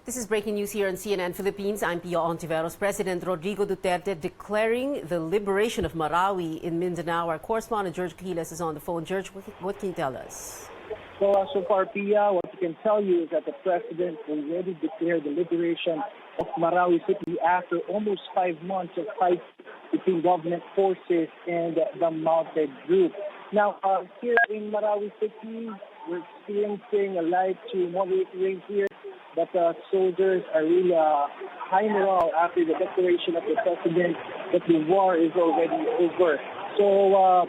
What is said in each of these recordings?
This is breaking news here on CNN Philippines. I'm Pio Ontiveros. President Rodrigo Duterte declaring the liberation of Marawi in Mindanao. Our correspondent George Quiles is on the phone. George, what can you tell us? So far, Pia, what we can tell you is that the president already declared the liberation of Marawi City after almost 5 months of fight between government forces and the mounted group. Now, here in Marawi City, we're experiencing a light to moderate rain here, but soldiers are really high morale after the declaration of the president that the war is already over. So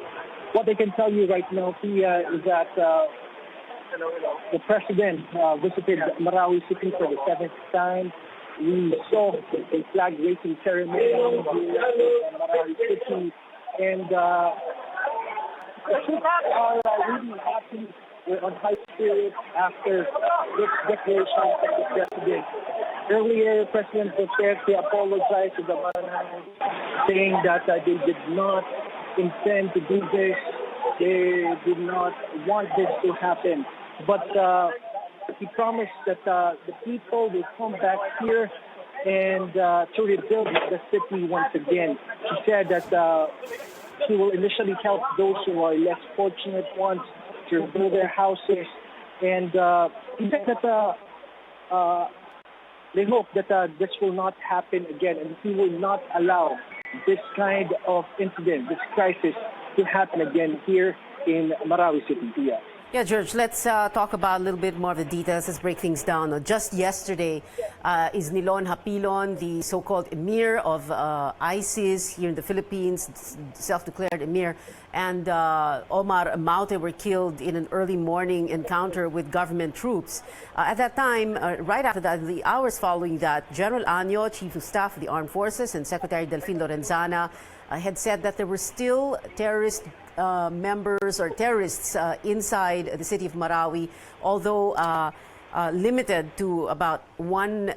what I can tell you right now, Pia, is that the president visited Marawi City for the 7th time. We saw a flag raising ceremony in Marawi City, and the troops are really happy. We're on high spirits after this declaration of the president. Earlier, President Duterte apologized to the Marawi, saying that they did not intend to do this. They did not want this to happen. But he promised that the people will come back here and to rebuild the city once again. She said that she will initially help those who are less fortunate ones to rebuild their houses. And he said that they hope that this will not happen again, and he will not allow this kind of incident, this crisis, to happen again here in Marawi City. Yeah, George, let's talk about a little bit more of the details. Let's break things down. Just yesterday, Isnilon Hapilon, the so-called emir of ISIS here in the Philippines, self-declared emir, and Omar Maute were killed in an early morning encounter with government troops. At that time, right after that, the hours following that, General Anyo, Chief of Staff of the Armed Forces, and Secretary Delfin Lorenzana had said that there were still terrorist members or terrorists inside the city of Marawi, although limited to about one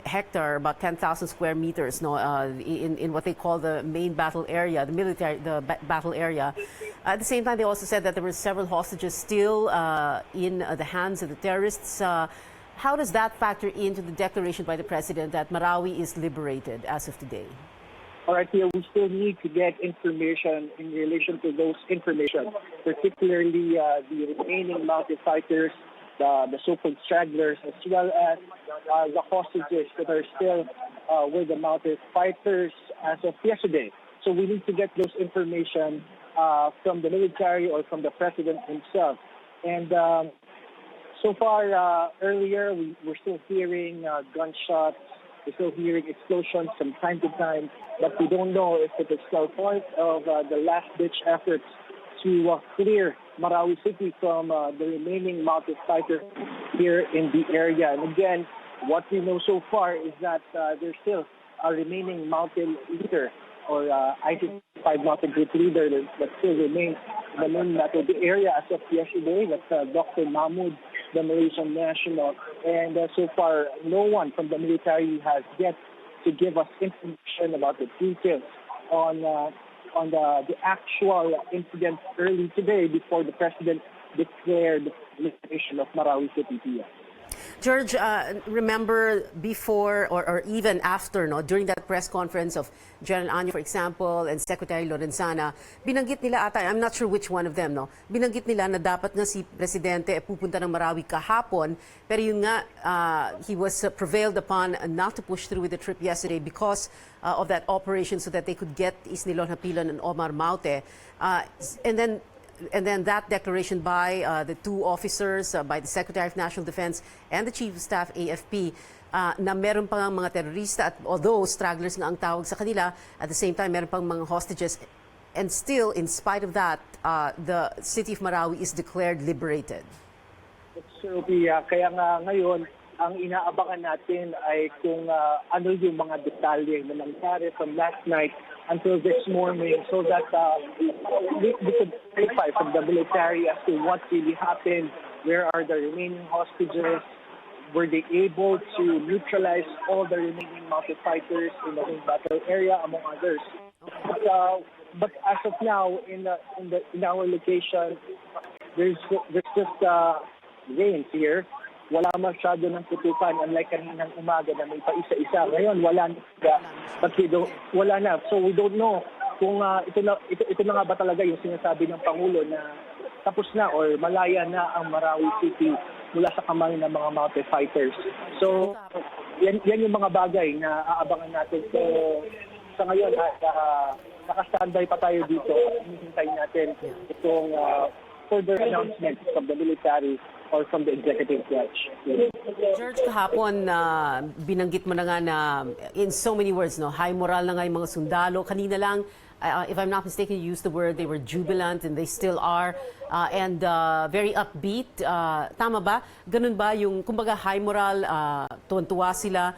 hectare, about 10,000 square meters, in what they call the main battle area, the battle area. At the same time, they also said that there were several hostages still in the hands of the terrorists. How does that factor into the declaration by the president that Marawi is liberated as of today? All right, here we still need to get information in relation to those information, particularly the remaining mounted fighters, the so-called stragglers, as well as the hostages that are still with the mounted fighters as of yesterday. So we need to get those information from the military or from the president himself. And so far, earlier, we're still hearing gunshots. We're still hearing explosions from time to time, but we don't know if it is still part of the last-ditch efforts to clear Marawi City from the remaining mounted fighters here in the area. And again, what we know so far is that there's still a remaining mountain leader or ISIS-5 mountain group leader that still remains in the main battle area as of yesterday. That's Dr. Mahmoud, the Malaysian national, and so far no one from the military has yet to give us information about the details on the actual incident early today before the president declared the liberation of Marawi City. George, remember before or even after, during that press conference of General Anyo, for example, and Secretary Lorenzana, binanggit nila ata, I'm not sure which one of them, binanggit nila na dapat nga si Presidente pupunta ng Marawi kahapon, pero yun nga, he was prevailed upon not to push through with the trip yesterday because of that operation so that they could get Isnilon Hapilon and Omar Maute. And then that declaration by the two officers, by the Secretary of National Defense and the Chief of Staff, AFP, na meron pang mga terorista at although stragglers nga ang tawag sa kanila, at the same time meron pang mga hostages. And still, in spite of that, the city of Marawi is declared liberated. So, kaya nga ngayon, ang inaabangan natin ay kung ano yung mga detalye na nangyari from last night until this morning so that we could verify from the military as to what really happened, where are the remaining hostages, were they able to neutralize all the remaining mounted fighters in the main battle area, among others. But as of now, in our location, there's just rains here. wala masyado ng putukan, unlike kaninang umaga na may pa-isa-isa. Ngayon, wala na. But wala na. So we don't know kung ito na nga ba talaga yung sinasabi ng Pangulo na tapos na or malaya na ang Marawi City mula sa kamay ng mga mounted fighters. So yan yung mga bagay na aabangan natin. So sa ngayon, naka-standby pa tayo dito at hinihintay natin itong further announcement from the military or from the executive branch. George, kahapon binanggit mo na nga na in so many words, no, high moral na nga yung mga sundalo. Kanina lang, if I'm not mistaken, you used the word they were jubilant and they still are and very upbeat. Tama ba? Ganun ba yung, kumbaga, high moral, tuwan-tuwa sila?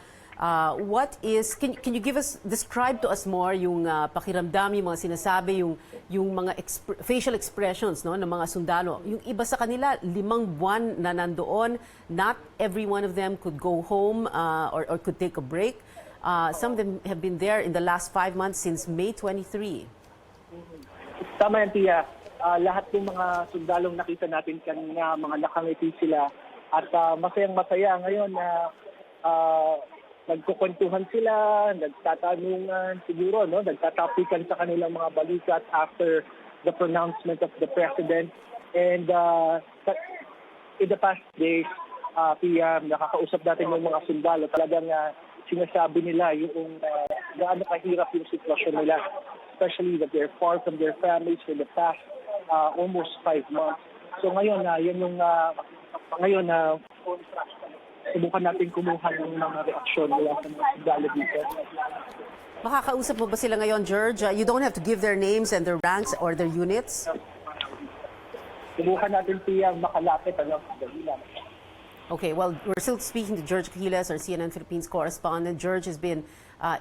What is, can you describe to us more yung pakiramdam, yung mga sinasabi, yung mga facial expressions, no, ng mga sundalo? Yung iba sa kanila, 5 buwan na nandoon, not every one of them could go home or could take a break. Some of them have been there in the last 5 months since May 23. Tama yan, Tia. Lahat ng mga sundalong nakita natin kanina, mga nakangiti sila at masayang-masaya ngayon na nagkukwentuhan sila, nagtatanungan siguro, no? Nagtatapikan sa kanilang mga balikat after the pronouncement of the president. And in the past days, Pia, nakakausap natin yung mga sundalo. Talagang sinasabi nila yung gaano kahirap yung sitwasyon nila, especially that they're far from their families for the past almost 5 months. So ngayon, ngayon subukan natin kumuha ng mga reaksyon mula sa mga sundalo dito. Makakausap mo ba sila ngayon, George? You don't have to give their names and their ranks or their units. Subukan natin siyang makalapit. Dali lang. Okay, well, we're still speaking to George Cahiles, our CNN Philippines correspondent. George has been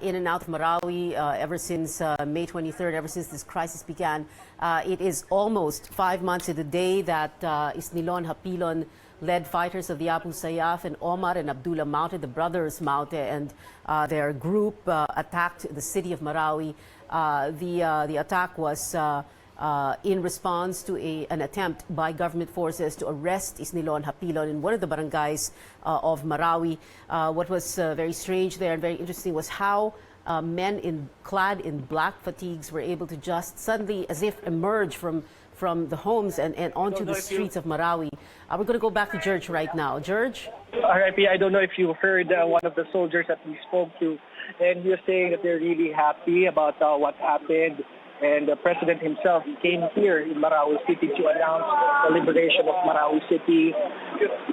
in and out of Marawi ever since May 23rd, ever since this crisis began. It is almost 5 months to the day that Isnilon Hapilon led fighters of the Abu Sayyaf and Omar and Abdullah Maute, the brothers Maute, and their group attacked the city of Marawi. The attack was in response to an attempt by government forces to arrest Isnilon Hapilon in one of the barangays of Marawi. What was very strange there and very interesting was how men clad in black fatigues were able to just suddenly, as if emerge from the homes and onto the streets of Marawi. We're going to go back to George right now. George? RIP, I don't know if you heard one of the soldiers that we spoke to, and he was saying that they're really happy about what happened. And the president himself came here in Marawi City to announce the liberation of Marawi City.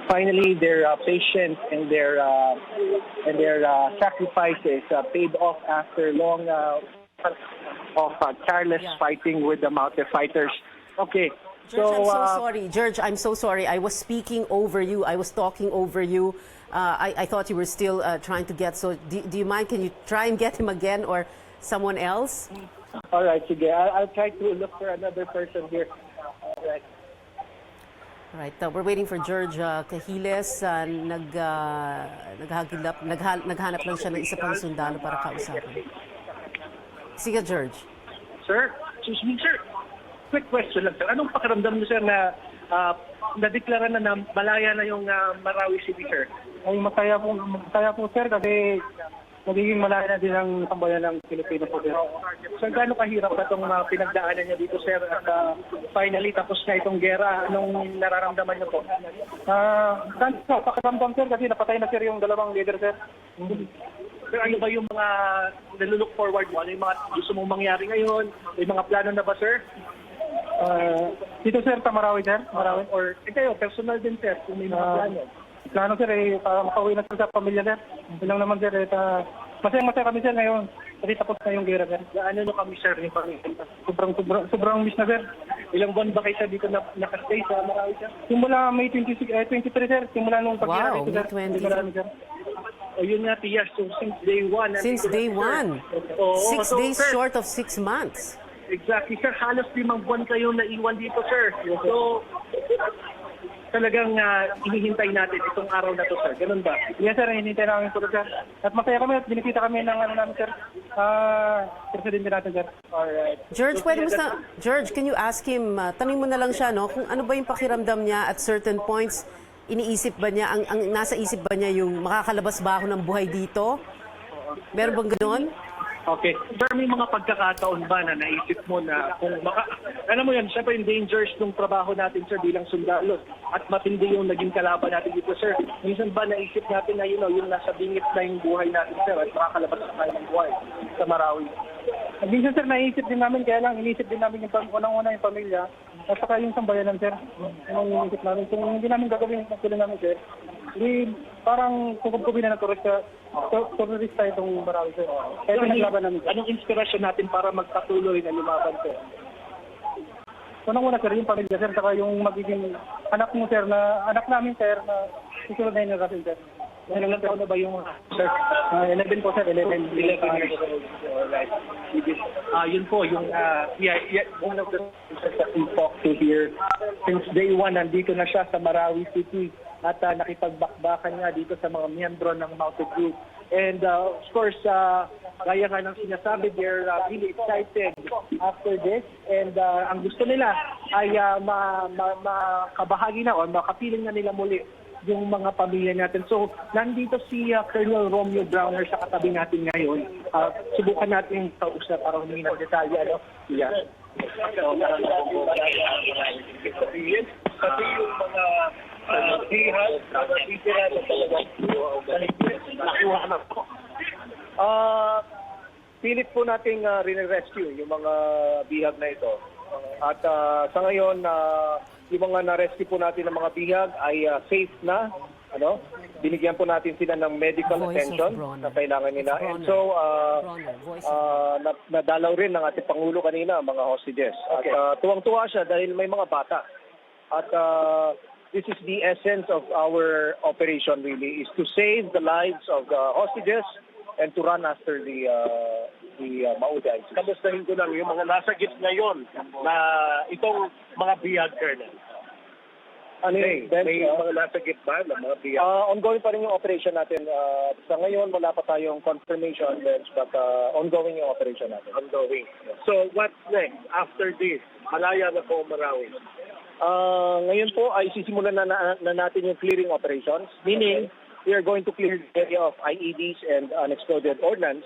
Finally, their patience and their sacrifices paid off after long of careless fighting with the mounted fighters. Okay. George, I'm so sorry. George, I'm so sorry. I was speaking over you. I was talking over you. I thought you were still trying to get. So do you mind? Can you try and get him again or someone else? All right, sige. I'll try to look for another person here. All right. All right. We're waiting for George Cahiles. Naghanap lang siya ng isa pang sundalo para kausapin. Sige, George. Sir? Excuse me, sir. Quick question lang, sir. Anong pakiramdam niyo, sir, na nadeklara na malaya na yung Marawi City, sir? Ay, masaya po, sir, kasi magiging malaya na din ang sambayan ng Pilipino po, sir. Sir, gaano kahirap na itong pinagdaanan niya dito, sir? At finally, tapos na itong gera. Anong nararamdaman niyo po? Pakiramdam, sir, kasi napatay na, sir, yung dalawang leader, sir. Sir, ano ba yung mga nalulok forward mo? Ano yung mga gusto mong mangyari ngayon? May mga plano na ba, sir? Dito, sir, sa Marawi, sir. Marawi. Or kayo, personal din, sir, kung may mga plano. Plano, sir, makauwi na sa pamilya, sir. Yun lang naman, sir. Masaya kami, sir, ngayon. Kasi tapos na yung gera, sir. Ano kami, sir, yung pamilya? Sobrang miss na, sir. Ilang buwan ba kayo sa dito nakastay sa Marawi, sir? Simula May 23, sir. Simula nung pag-gera Wow, dito, sir. May 20. Sir. O yun nga, Tia. So, since day one. Since day one. 6 days sir, short of 6 months. Exactly, sir. Halos 5 buwan kayo naiwan dito, sir. So, talagang hinihintay natin itong araw na to, sir. Ganun ba? Yes, sir. Hinihintay namin po, sir. At masaya kami at binikita kami ng namin, sir. Presidente natin, sir. Alright. George, George, can you ask him, tanong mo na lang siya, no, kung ano ba yung pakiramdam niya at certain points iniisip ba niya, ang nasa isip ba niya yung makakalabas ba ako ng buhay dito? Meron bang gano'n? Okay. Sir, may mga pagkakataon ba na naisip mo na kung alam mo yan, syempre yung dangers ng trabaho natin, sir, bilang sundalo at matindi yung naging kalaban natin dito, sir. Minsan ba naisip natin na, yung nasa bingit na yung buhay natin, sir, at makakalabas na tayo ng buhay sa Marawi? Minsan sir, naisip din namin, kaya lang inisip din namin yung unang-una yung pamilya at saka yung sambayanan sir. Yung inisip namin, kung hindi namin gagawin yung pagkulang namin sir, hindi parang kukumpubin na terorista itong Marawi sir. Kaya pinaglaban namin sir. Anong inspirasyon natin para magpatuloy na lumaban, sir? Unang-una sir, yung pamilya sir, saka yung magiging anak mo sir, na anak namin sir, na susunod na generation sir. Ilang taon na ba yung Sir, 11 po sir, 11 years old. Alright. Yun po, yung one of the things that we talked to here, since day one, nandito na siya sa Marawi City at nakipagbakbakan nga dito sa mga miyembro ng Mounted Group. And of course, gaya nga ng sinasabi, they're really excited after this. And ang gusto nila ay makabahagi na o makapiling na nila muli yung mga pamilya natin. So, nandito si Colonel Romeo Browner sa katabi natin ngayon. Subukan natin kausap para humingi ng detalye. Yeah. Kasi yung mga bihag, titira na talagang nakuha na po. Pilit po nating rin-rescue yung mga bihag na ito. At sa ngayon, yung mga na-rescue po natin ng mga bihag ay safe na. Binigyan po natin sila ng medical attention na kailangan nila. And so, nadalaw rin ng ating Pangulo kanina, mga hostages. At tuwang-tuwa siya dahil may mga bata. At this is the essence of our operation really, is to save the lives of the hostages and to run after the Mauday. Kamustahin ko lang yung mga nasa git ngayon na itong mga bihag, Colonel. May mga nasa git ba ng mga bihag? Ongoing pa rin yung operation natin. Sa ngayon, wala pa tayong confirmation, but ongoing yung operation natin. Ongoing. So, what's next after this? Malaya na po Marawi. Ngayon po ay sisimulan na natin yung clearing operations, meaning we are going to clear the area of IEDs and unexploded ordnance.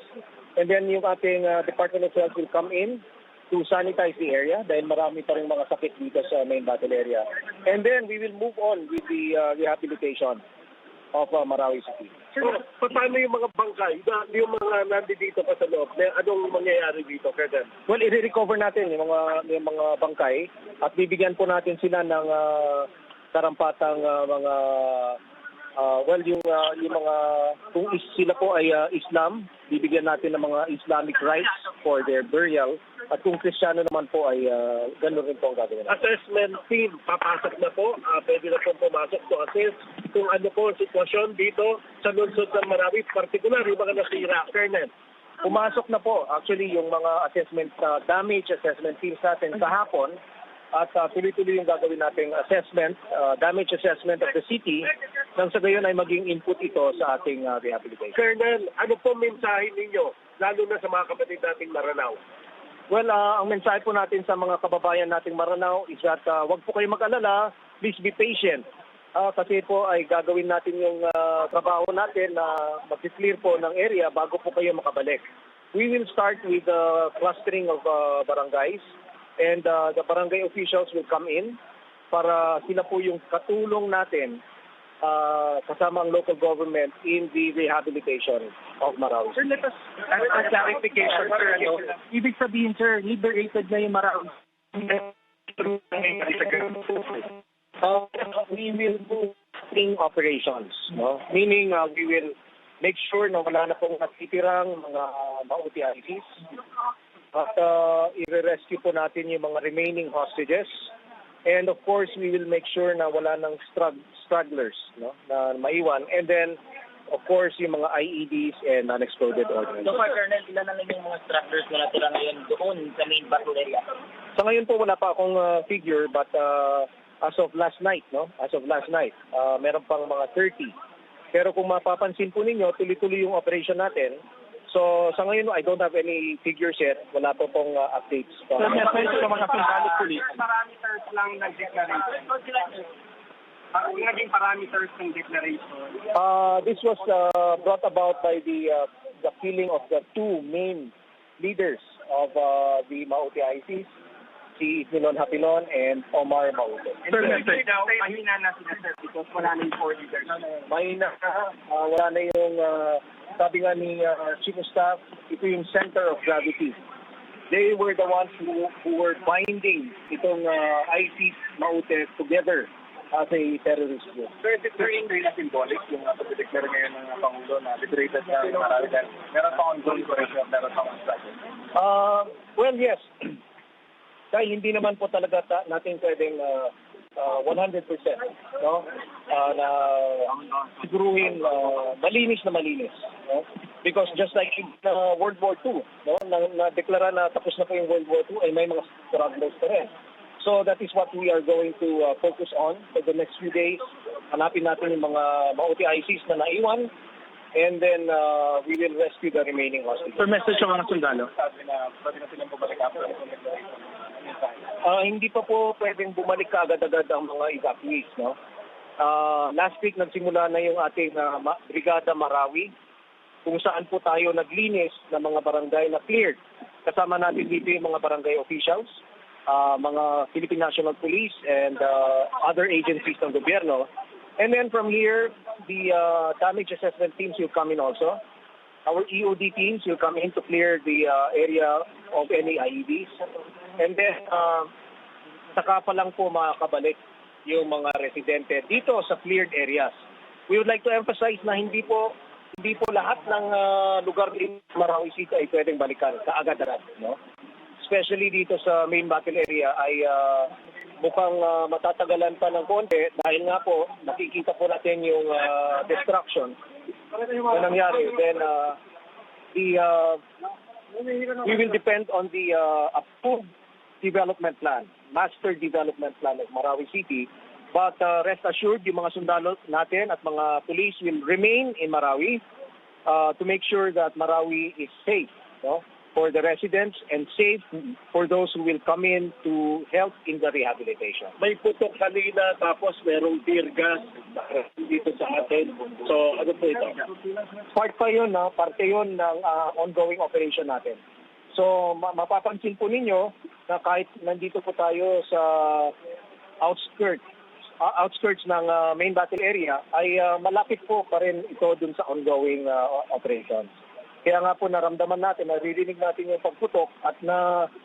And then yung ating Department of Health will come in to sanitize the area dahil marami pa rin mga sakit dito sa main battle area. And then we will move on with the rehabilitation of Marawi City. So, paano yung mga bangkay? Yung mga nandito pa sa loob, anong mangyayari dito, Colonel? Well, i-recover natin yung mga bangkay at bibigyan po natin sila ng karampatang mga yung mga kung sila po ay Islam, bibigyan natin ng mga Islamic rites for their burial. At kung Kristiyano naman po ay gano'n rin po ang gagawin natin. Assessment team, papasok na po. Pwede na pong pumasok to assess kung ano po ang sitwasyon dito sa lungsod ng Marawi, particular yung mga nasira, Colonel. Pumasok na po actually yung mga assessment, damage assessment teams natin kahapon. At tuloy-tuloy yung gagawin nating assessment, damage assessment of the city, nang sa gayon ay maging input ito sa ating rehabilitation. Colonel, ano po mensahe ninyo, lalo na sa mga kapatid nating Maranao? Well, ang mensahe po natin sa mga kababayan nating Maranao is that wag po kayo mag-alala, please be patient. Kasi po ay gagawin natin yung trabaho natin na mag-clear po ng area bago po kayo makabalik. We will start with the clustering of barangays. And the barangay officials will come in para sila po yung katulong natin kasama ang local government in the rehabilitation of Marawi. Sir, let us clarification, sir. Ibig sabihin, sir, liberated na yung Marawi. We will do operations, no? Meaning we will make sure na wala na pong natitirang mga ma-UTICs. At i-rescue po natin yung mga remaining hostages. And of course, we will make sure na wala ng stragglers, no, na maiwan. And then, of course, yung mga IEDs and unexploded ordnance. So far, Colonel, ilan na lang yung mga stragglers na natira ngayon doon sa main battle area? Sa ngayon po, wala pa akong figure, but as of last night, meron pang mga 30. Pero kung mapapansin po ninyo, tuloy-tuloy yung operation natin. So, sa ngayon, I don't have any figures yet. Wala po pong updates. Sir, may sa mga symbolic police. Marami lang nag-declaration. Ang naging parameters ng declaration. This was brought about by the killing of the two main leaders of the Maute ISIS, si Nilon Hapilon and Omar Maute. Sir, mahina na sila, sir, because wala na yung 4 leaders. Mahina wala na yung, sabi nga ni Chief of Staff, ito yung center of gravity. They were the ones who were binding itong ISIS Maute together as a terrorist group. Sir, is it very symbolic yung pag-declare ngayon ng Pangulo na liberated na Marawi dahil meron pa ongoing operation, meron pa struggle? Well, yes. Dahil hindi naman po talaga natin pwedeng 100%, no? Na siguruhin malinis na malinis, no? Because just like in World War II, no, na-deklara na tapos na po yung World War II, ay may mga struggles pa rin. So that is what we are going to focus on for the next few days. Hanapin natin yung mga Maute ISIS na naiwan, and then we will rescue the remaining hostages. Sir, message sa mga sundalo? Sabi na pwede na silang bumalik after. Hindi pa po pwedeng bumalik kaagad-agad ang mga evacuees, no? Last week nagsimula na yung ating Brigada Marawi, kung saan po tayo naglinis ng mga barangay na cleared. Kasama natin dito yung mga barangay officials, mga Philippine National Police and other agencies ng gobyerno. And then from here, the damage assessment teams will come in also. Our EOD teams will come in to clear the area of any IEDs. And then, saka pa lang po makakabalik yung mga residente dito sa cleared areas. We would like to emphasize na hindi po lahat ng lugar in Marawi City ay pwedeng balikan kaagad-agad, no? Especially dito sa main battle area ay mukhang matatagalan pa ng konti dahil nga po nakikita po natin yung destruction na nangyari. Then we will depend on the approved development plan, master development plan of Marawi City. But rest assured, yung mga sundalo natin at mga police will remain in Marawi to make sure that Marawi is safe, no, for the residents and safe for those who will come in to help in the rehabilitation. May putok kanina tapos merong tear gas dito sa atin. So ano po ito? Part pa yun, no? Parte yun ng ongoing operation natin. So mapapansin po ninyo na kahit nandito po tayo sa outskirts ng main battle area, ay malapit po pa rin ito dun sa ongoing operations. Kaya nga po naramdaman natin, naririnig natin yung pagputok at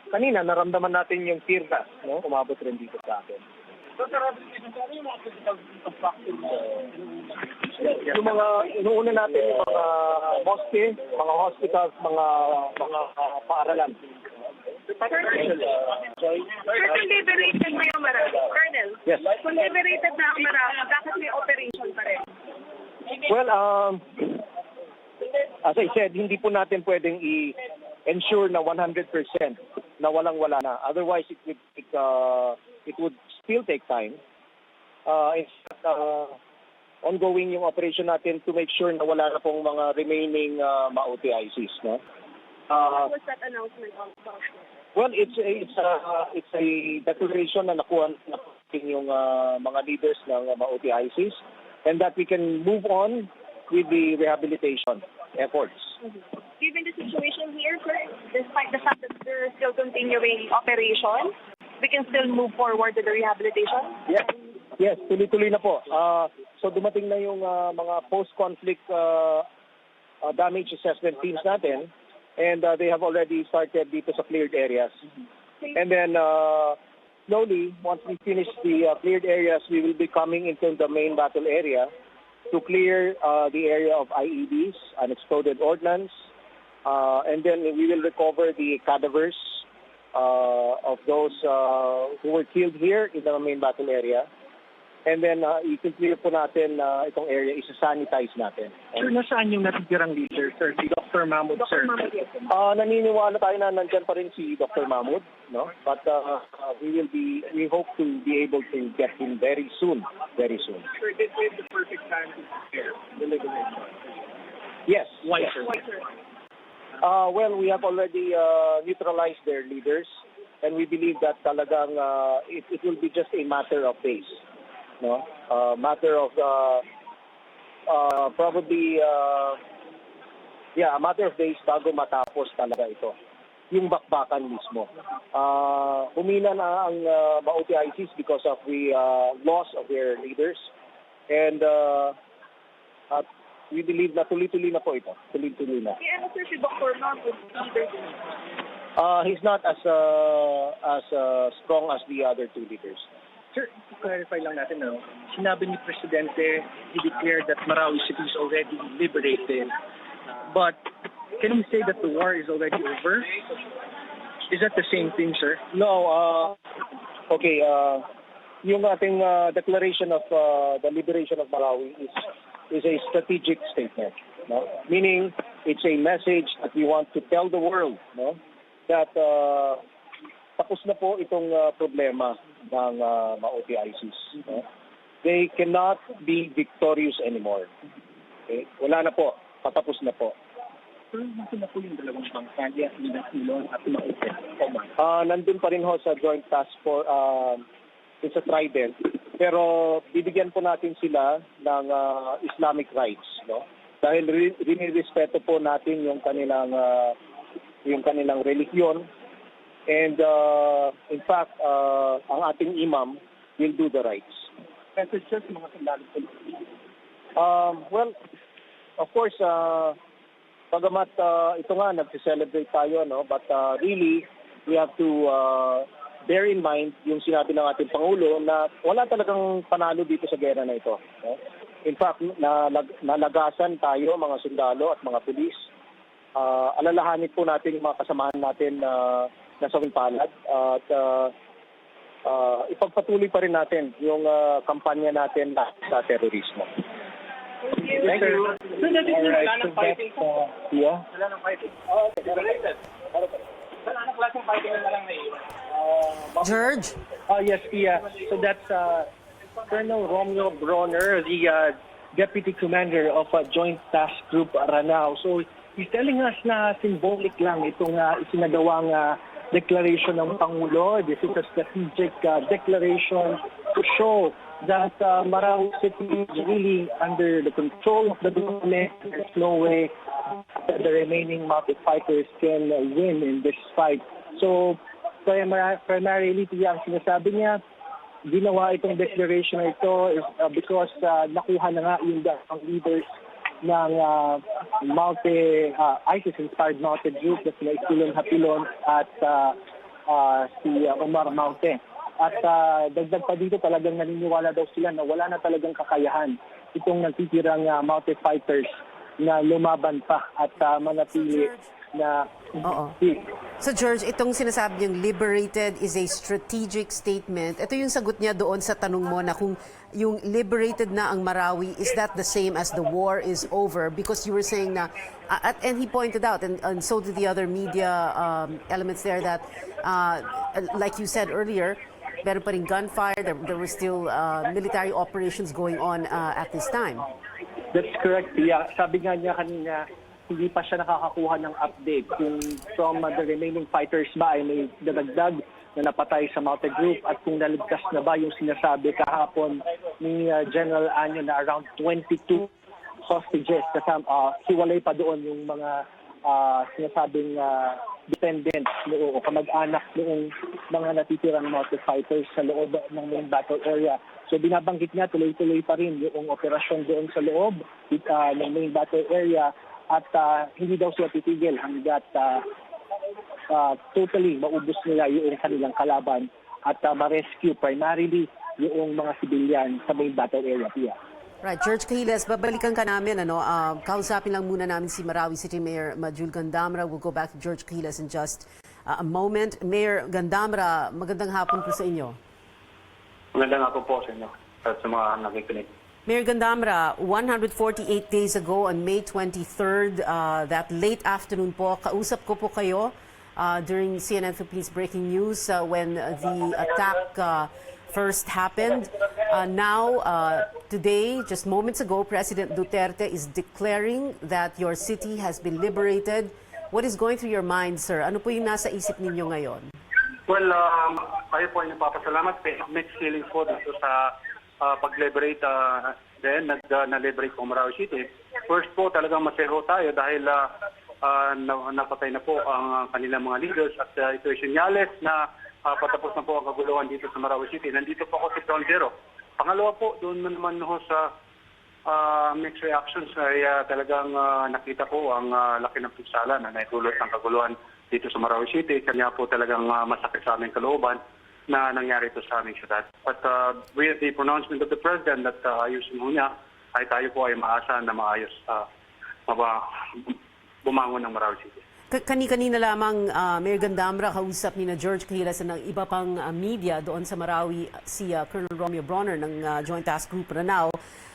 kanina naramdaman natin yung tear gas, no? Umabot rin dito sa atin. Yung mga inuuna natin yung mga mosque, mga hospitals, mga paaralan. Kung liberated mo yung Marawi, Colonel? Yes. Kung liberated na ang Marawi, bakit may operation pa rin? Well, as I said, hindi po natin pwedeng i-ensure na 100% na walang-wala na. Otherwise, it would still take time. In fact, ongoing yung operation natin to make sure na wala na pong mga remaining Maute ISIS, no? What was that announcement about? Well, it's a declaration na nakuha natin yung mga leaders ng Maute ISIS, and that we can move on with the rehabilitation efforts. Given the situation here, sir, despite the fact that they're still continuing operation, we can still move forward to the rehabilitation? Yes, tuloy-tuloy na po. So dumating na yung mga post-conflict damage assessment teams natin, and they have already started dito sa cleared areas. And then slowly, once we finish the cleared areas, we will be coming into the main battle area to clear the area of IEDs, unexploded ordnance, and then we will recover the cadavers of those who were killed here in the main battle area. And then i-clear po natin itong area, isa-sanitize natin. Sir, nasaan yung natitirang leader, sir? Si Dr. Mahmoud, sir? Naniniwala tayo na nandyan pa rin si Dr. Mahmoud, no? But we hope to be able to get him very soon. Sir, this is the perfect time to prepare the liberation. Yes. Why, yes. sir? Well, we have already neutralized their leaders, and we believe that talagang it will be just a matter of days no? Matter of probably a matter of days bago matapos talaga ito. Yung bakbakan mismo. Humina na ang Maute ISIS because of the loss of their leaders. And at we believe na tuloy-tuloy na po ito. Tuloy-tuloy na. Ano sir si Dr. Mag with leaders? He's not as strong as the other two leaders. Sir, to clarify lang natin, sinabi ni Presidente, he declared that Marawi City is already liberated. But can we say that the war is already over? Is that the same thing, sir? No. Okay. Yung ating declaration of the liberation of Marawi is a strategic statement. No? Meaning, it's a message that we want to tell the world, no? That tapos na po itong problema ng Maute ISIS. No? They cannot be victorious anymore. Okay? Wala na po. Patapos na po. Pero nandun na po yung dalawang bangkaya, Milon at Maute. Nandun pa rin ho sa Joint Task Force, sa Trident. Pero bibigyan po natin sila ng Islamic rights, no? Dahil rinirespeto po natin yung kanilang religion. And in fact, ang ating imam will do the rights. Messages mga sundalo po. Well, of course, pagamat ito nga, nag-celebrate tayo, no? But really, we have to bear in mind yung sinabi ng ating Pangulo na wala talagang panalo dito sa gera na ito. No? In fact, nalagasan tayo, mga sundalo at mga pulis. Alalahanin po natin yung mga kasamahan natin na nasa palad. At ipagpatuloy pa rin natin yung kampanya natin sa terorismo. Thank you. Wala nang fighting. Yeah. Wala nang fighting. Wala nang klaseng fighting na lang naiiwan. George? Yes, Pia. So that's Colonel Romeo Bronner, the Deputy Commander of Joint Task Group Ranao. So he's telling us na symbolic lang itong isinagawang declaration ng Pangulo. This is a strategic declaration to show that Marawi City is really under the control of the government. There's no way that the remaining Maute fighters can win in this fight. So primarily, ang sinasabi niya, ginawa itong declaration na ito is because nakuha na nga yung leaders ng ISIS-inspired Maute group na sila Isilon Hapilon at si Omar Maute. At dagdag pa dito, talagang naniniwala daw sila na wala na talagang kakayahan itong nagtitirang Maute fighters na lumaban pa at manatili na... Oo. So George, itong sinasabi niyang liberated is a strategic statement. Ito yung sagot niya doon sa tanong mo na kung yung liberated na ang Marawi, is that the same as the war is over? Because you were saying na, and he pointed out, and so did the other media elements there, that like you said earlier, meron pa rin gunfire, there were still military operations going on at this time. That's correct, Pia. Sabi nga niya kanina, hindi pa siya nakakakuha ng update kung from the remaining fighters ba ay may dadagdag na napatay sa Maute Group at kung naligtas na ba yung sinasabi kahapon ni General Anyo na around 22 hostages. Kasama, hiwalay pa doon yung mga sinasabing dependents o kamag-anak noong mga natitirang Maute fighters sa loob ng main battle area. So binabanggit niya tuloy-tuloy pa rin yung operasyon doon sa loob ng main battle area. At hindi daw sila titigil hanggat totally maubos nila yung kanilang kalaban at ma-rescue primarily yung mga civilian sa main battle area. Pia. Right, George Cahiles, babalikan ka namin. Kausapin lang muna namin si Marawi City Mayor Majul Gandamra. We'll go back to George Cahiles in just a moment. Mayor Gandamra, magandang hapon po sa inyo. Magandang hapon po sa inyo at sa mga nakikinig. Mayor Gandamra, 148 days ago on May 23rd, that late afternoon po, kausap ko po kayo during CNN Philippines Breaking News when the attack first happened. Now, today, just moments ago, President Duterte is declaring that your city has been liberated. What is going through your mind, sir? Ano po yung nasa isip ninyo ngayon? Well, tayo po ay nagpapasalamat. Mixed feelings po dito sa pag-liberate na-liberate po Marawi City. First po talagang masero tayo dahil napatay na po ang kanilang mga leaders at ito ay senyales na patapos na po ang kaguluhan dito sa Marawi City. Nandito po ako sa Ground Zero. Pangalawa po, doon naman ho sa mixed reactions ay talagang nakita ko ang laki ng pinsala na naitulot ng kaguluhan dito sa Marawi City. Kanya po talagang masakit sa aming kalooban na nangyari ito sa aming syudad. But with the pronouncement of the President that ayusin mo niya, ay tayo po ay maasa na maayos bumangon ng Marawi City. Kanina lamang, Mayor Gandamra, kausap ni na George Cahilas ng iba pang media doon sa Marawi, si Colonel Romeo Bronner ng Joint Task Group Ranao.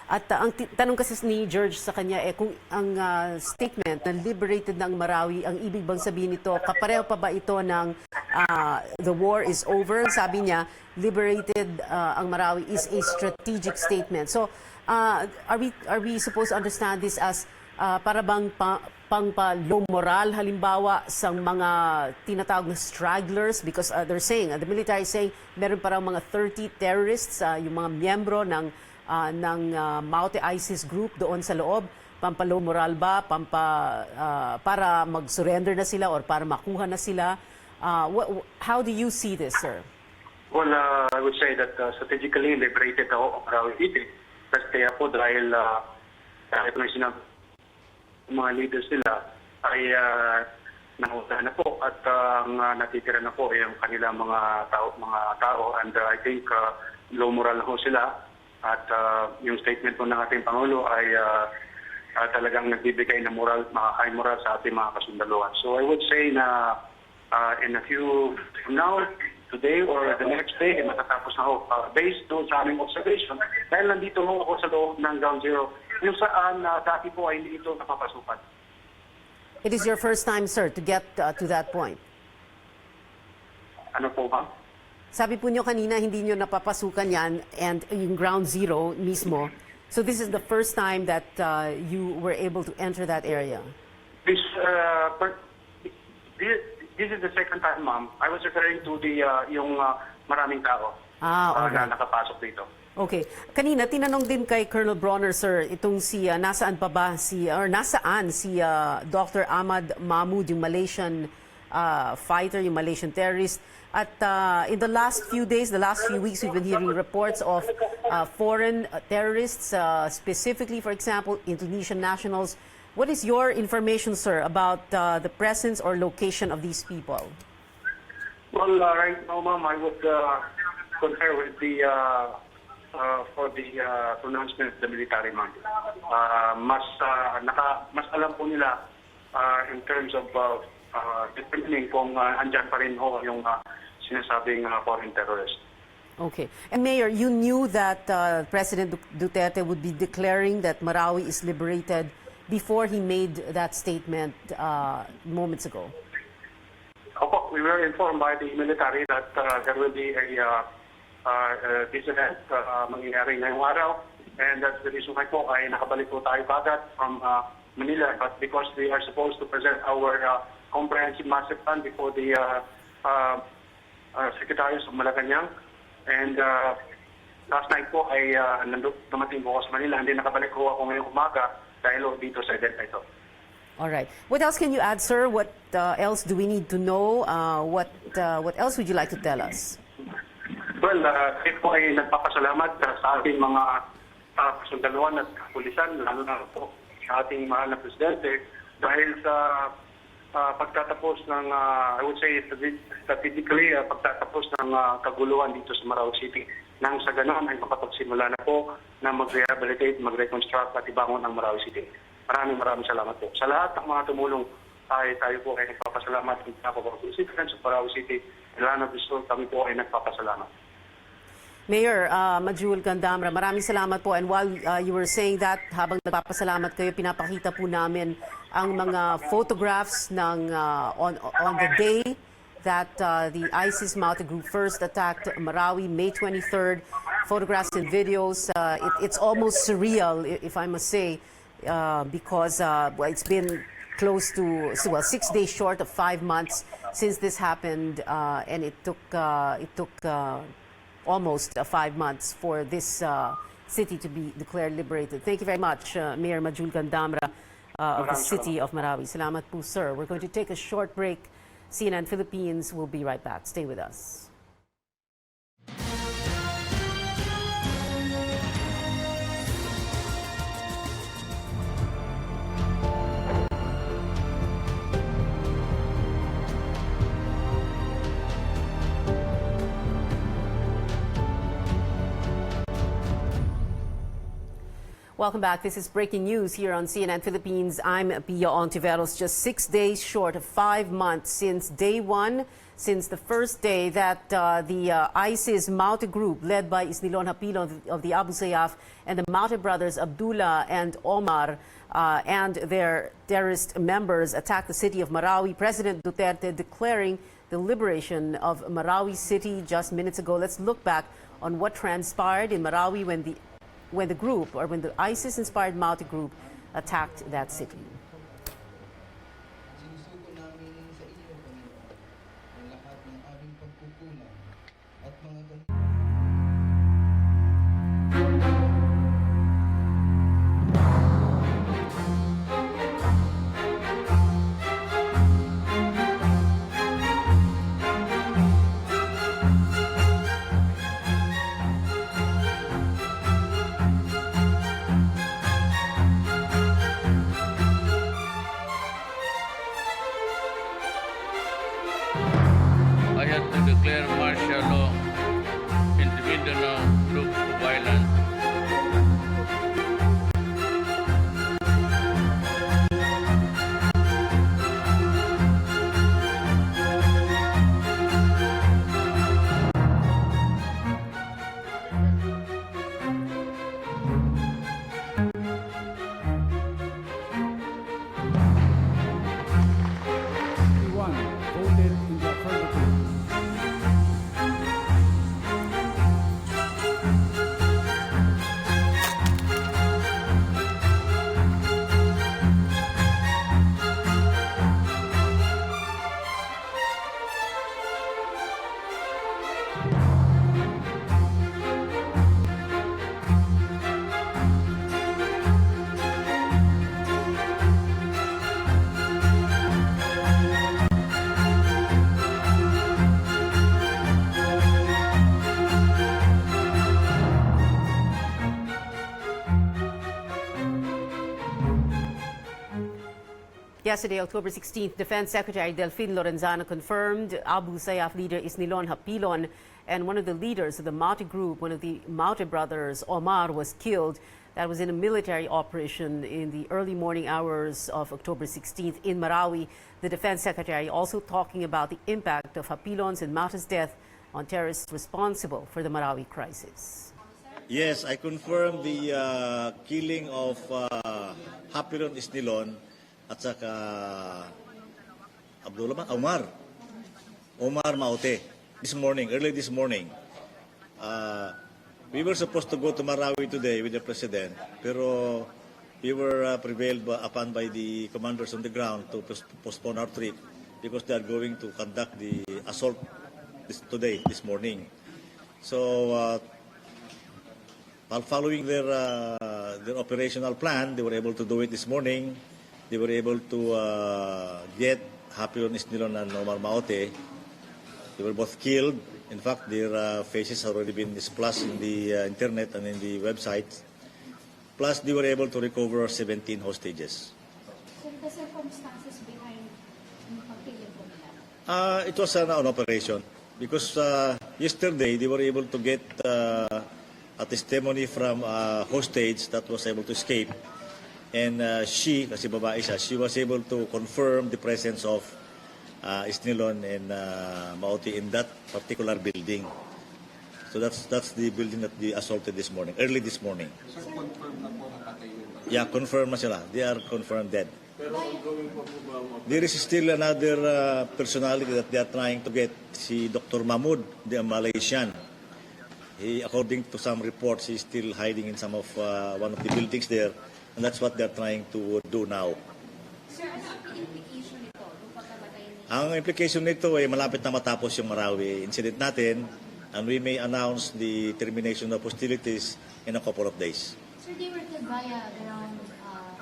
At ang tanong kasi ni George sa kanya, kung ang statement na liberated ng Marawi, ang ibig bang sabihin nito, kapareho pa ba ito ng the war is over? Sabi niya, liberated ang Marawi is a strategic statement. So, are we supposed to understand this as para bang pangpa-low moral halimbawa sa mga tinatawag na stragglers? Because they're saying, the military is saying, meron parang mga 30 terrorists, yung mga miyembro ng Maute ISIS group doon sa loob. Pampalo moral ba? Para mag-surrender na sila or para makuha na sila? How do you see this, sir? Well, I would say that strategically liberated ako ang Marawi City. Kasi po dahil kahit may sinabi mga leaders nila ay nanguta na po at ang natitira na po ay ang kanilang mga tao and I think low moral na po sila. At yung statement po ng ating Pangulo ay talagang nagbibigay ng high moral sa ating mga kasundaluhan. So I would say na in a few from now, today or the next day, matatapos na ho. Based doon sa aming observation, dahil nandito ho ako sa loob ng Ground Zero, yung saan dati po ay hindi ito napapasukan. It is your first time, sir, to get to that point. Ano po ba? Sabi po nyo kanina, hindi nyo napapasukan yan and yung Ground Zero mismo. So this is the first time that you were able to enter that area? This is the second time, ma'am. I was referring to yung maraming tao okay. na nakapasok dito. Okay. Kanina, tinanong din kay Colonel Bronner, sir, itong nasaan si Dr. Ahmad Mahmoud, yung Malaysian fighter, yung Malaysian terrorist. At in the last few days, the last few weeks, we've been hearing reports of foreign terrorists, specifically, for example, Indonesian nationals. What is your information, sir, about the presence or location of these people? Well, right now, ma'am, I would concur with for the pronouncement of the military, ma'am. Mas alam po nila in terms of determining kung andyan pa rin ho yung sinasabing foreign terrorist. Okay. And Mayor, you knew that President Duterte would be declaring that Marawi is liberated before he made that statement moments ago. Opo, we were informed by the military that there will be this event mangyayari ngayong araw. And that's the reason why po ay nakabalik po tayo agad from Manila. But because we are supposed to present our comprehensive master plan before the secretaries of Malacanang. And last night po ay dumating po ako sa Manila. Hindi nakabalik po ako ngayong umaga dahil dito sa event na ito. All right. What else can you add, sir? What else do we need to know? What else would you like to tell us? Well, ito po ay nagpapasalamat sa ating mga kasundaluhan at kapulisan, lalo na po sa ating mahal na Presidente dahil sa pagtatapos ng, I would say, strategically, pagtatapos ng kaguluhan dito sa Marawi City. Nang sa ganon ay makapagsimula na po na mag-rehabilitate, mag-reconstruct at ibangon ang Marawi City. Maraming salamat po. Sa lahat ng mga tumulong ay tayo po ay nagpapasalamat sa citizens of Marawi City. Lalo na gusto kami po ay nagpapasalamat. Mayor Majul Gandamra, maraming salamat po. And while you were saying that, habang nagpapasalamat kayo, pinapakita po namin ang mga photographs ng on the day that the ISIS Maute group first attacked Marawi, May 23rd. Photographs and videos. It's almost surreal, if I must say, because it's been close to 6 days short of 5 months since this happened, and it took almost 5 months for this city to be declared liberated. Thank you very much, Mayor Majul Gandamra of the city of Marawi. Salamat po, sir. We're going to take a short break. CNN Philippines will be right back. Stay with us. Welcome back. This is breaking news here on CNN Philippines. I'm Pia Ontiveros. Just 6 days short of 5 months since day one, since the first day that the ISIS Maute group led by Isnilon Hapilon of the Abu Sayyaf and the Maute brothers Abdullah and Omar and their terrorist members attacked the city of Marawi. President Duterte declaring the liberation of Marawi city just minutes ago. Let's look back on what transpired in Marawi when the ISIS-inspired Maute group attacked that city. Sinusuko namin sa iyo, Panginoon, ang lahat ng aming pagkukulang at mga I had to declare martial law in the Mindanao group of violence. Voted in the affirmative. Yesterday, October 16th, Defense Secretary Delfin Lorenzana confirmed Abu Sayyaf leader Isnilon Hapilon and one of the leaders of the Maute group, one of the Maute brothers, Omar, was killed. That was in a military operation in the early morning hours of October 16th in Marawi. The Defense Secretary also talking about the impact of Hapilon's and Maute's death on terrorists responsible for the Marawi crisis. Yes, I confirm the killing of Hapilon Isnilon at saka Abdullah Omar Maute early this morning. We were supposed to go to Marawi today with the President, pero we were prevailed upon by the commanders on the ground to postpone our trip because they are going to conduct the assault this morning. So while following their operational plan, they were able to do it this morning. They were able to get Hapilon Isnilon and Omar Maute. They were both killed. In fact, their faces have already been splashed in the internet and in the website. Plus, they were able to recover 17 hostages. So, the circumstances behind pagpilin po nila? It was an operation because yesterday they were able to get a testimony from a hostage that was able to escape. And she, kasi babae siya, she was able to confirm the presence of Isnilon and Maute in that particular building. So that's the building that they assaulted this morning, early this morning. So, confirm na po nakatay yun? Yeah, confirm na sila. They are confirmed dead. There is still another personality that they are trying to get, si Dr. Mahmoud, the Malaysian. He, according to some reports, he's still hiding in some of one of the buildings there. And that's what they're trying to do now. Sir, ano ang implication nito? Ang implication nito ay malapit na matapos yung Marawi incident natin. and we may announce the termination of hostilities in a couple of days. Sir, they were killed via ground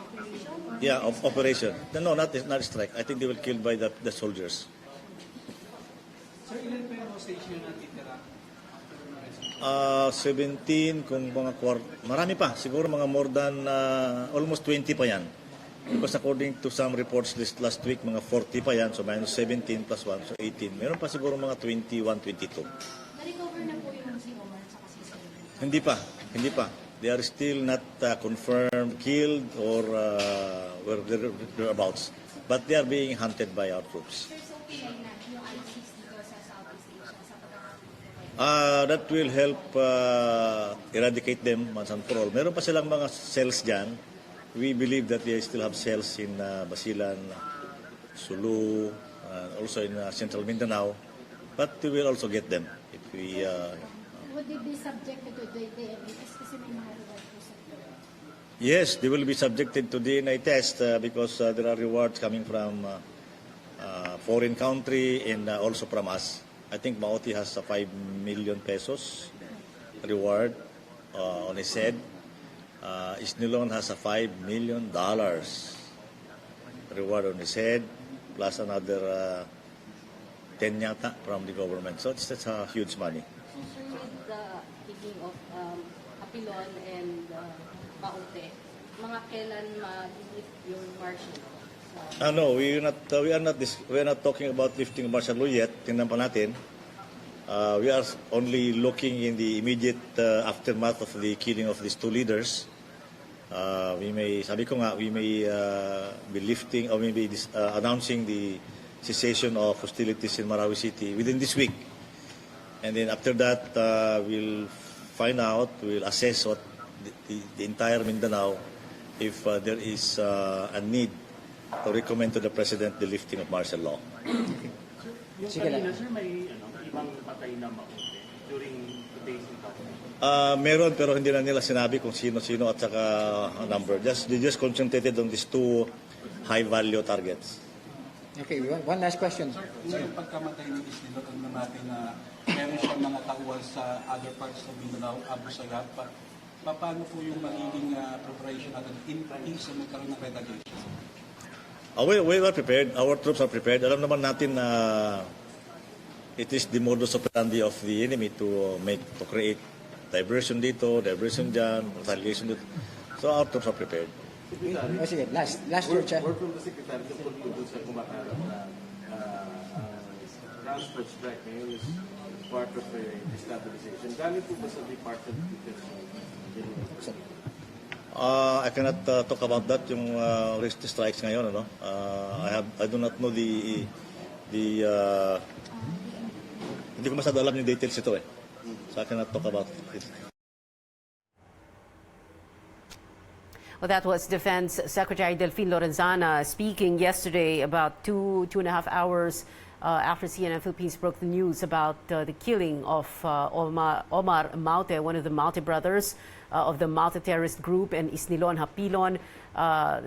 operation? Or Yeah, operation. No, not strike. I think they were killed by the soldiers. Sir, ilan pa yung hostage yung natitira? 17 kung mga marami pa. Siguro mga more than almost 20 pa yan. Because according to some reports this last week, mga 40 pa yan. So minus 17 plus 1, so 18. Meron pa siguro mga 21, 22. na-recover na po yung si Omar at si Sir? Hindi pa. They are still not confirmed killed or where they're abouts. But they are being hunted by our troops. Sir, so pilay na yung ISIS dito sa Southeast Asia sa pagkakataon? That will help eradicate them once and for all. Meron pa silang mga cells dyan. We believe that they still have cells in Basilan, Sulu, also in Central Mindanao. But we will also get them if we... Would they be subjected to DNA test kasi may mga reward po sa Yes, they will be subjected to DNA test because there are rewards coming from foreign country and also from us. I think Maoti has 5 million pesos reward on his head. Isnilon has a $5 million reward on his head, plus another 10 yata from the government. So that's huge money. So, sir, with the taking of Apilon and Maute, mga kailan ma-lift yung martial law? No, we are not talking about lifting martial law yet. Tingnan pa natin. We are only looking in the immediate aftermath of the killing of these two leaders. We may be lifting or maybe announcing the cessation of hostilities in Marawi City within this week. And then after that, we'll find out, we'll assess what the entire Mindanao if there is a need to recommend to the President the lifting of martial law. Yung kanina, sir, may ibang patay na Maute during today's encounter? Meron pero hindi na nila sinabi kung sino-sino at saka number. They just concentrated on these two high-value targets. Okay, one last question. Sir, yung pagkamatay ni Isnilon, alam natin na meron siyang mga tauhan sa other parts of Mindanao, Abu Sagat. Paano po yung magiging preparation natin in case na magkaroon ng retaliation? We are prepared. Our troops are prepared. Alam naman natin na it is the modus operandi of the enemy to create diversion dito, diversion dyan, retaliation dito. So our troops are prepared. Sige, last word, sir. Word from the Secretary tungkol po doon sa kumakalat na transport strike ngayon is part of a destabilization. Galing po ba sa Department of Defense? I cannot talk about that, yung risk strikes ngayon. I do not know the hindi ko masyado alam yung details ito eh. So I cannot talk about it. Well, that was Defense Secretary Delfin Lorenzana speaking yesterday about two and a half hours after CNN Philippines broke the news about the killing of Omar Maute, one of the Maute brothers of the Maute terrorist group, and Isnilon Hapilon,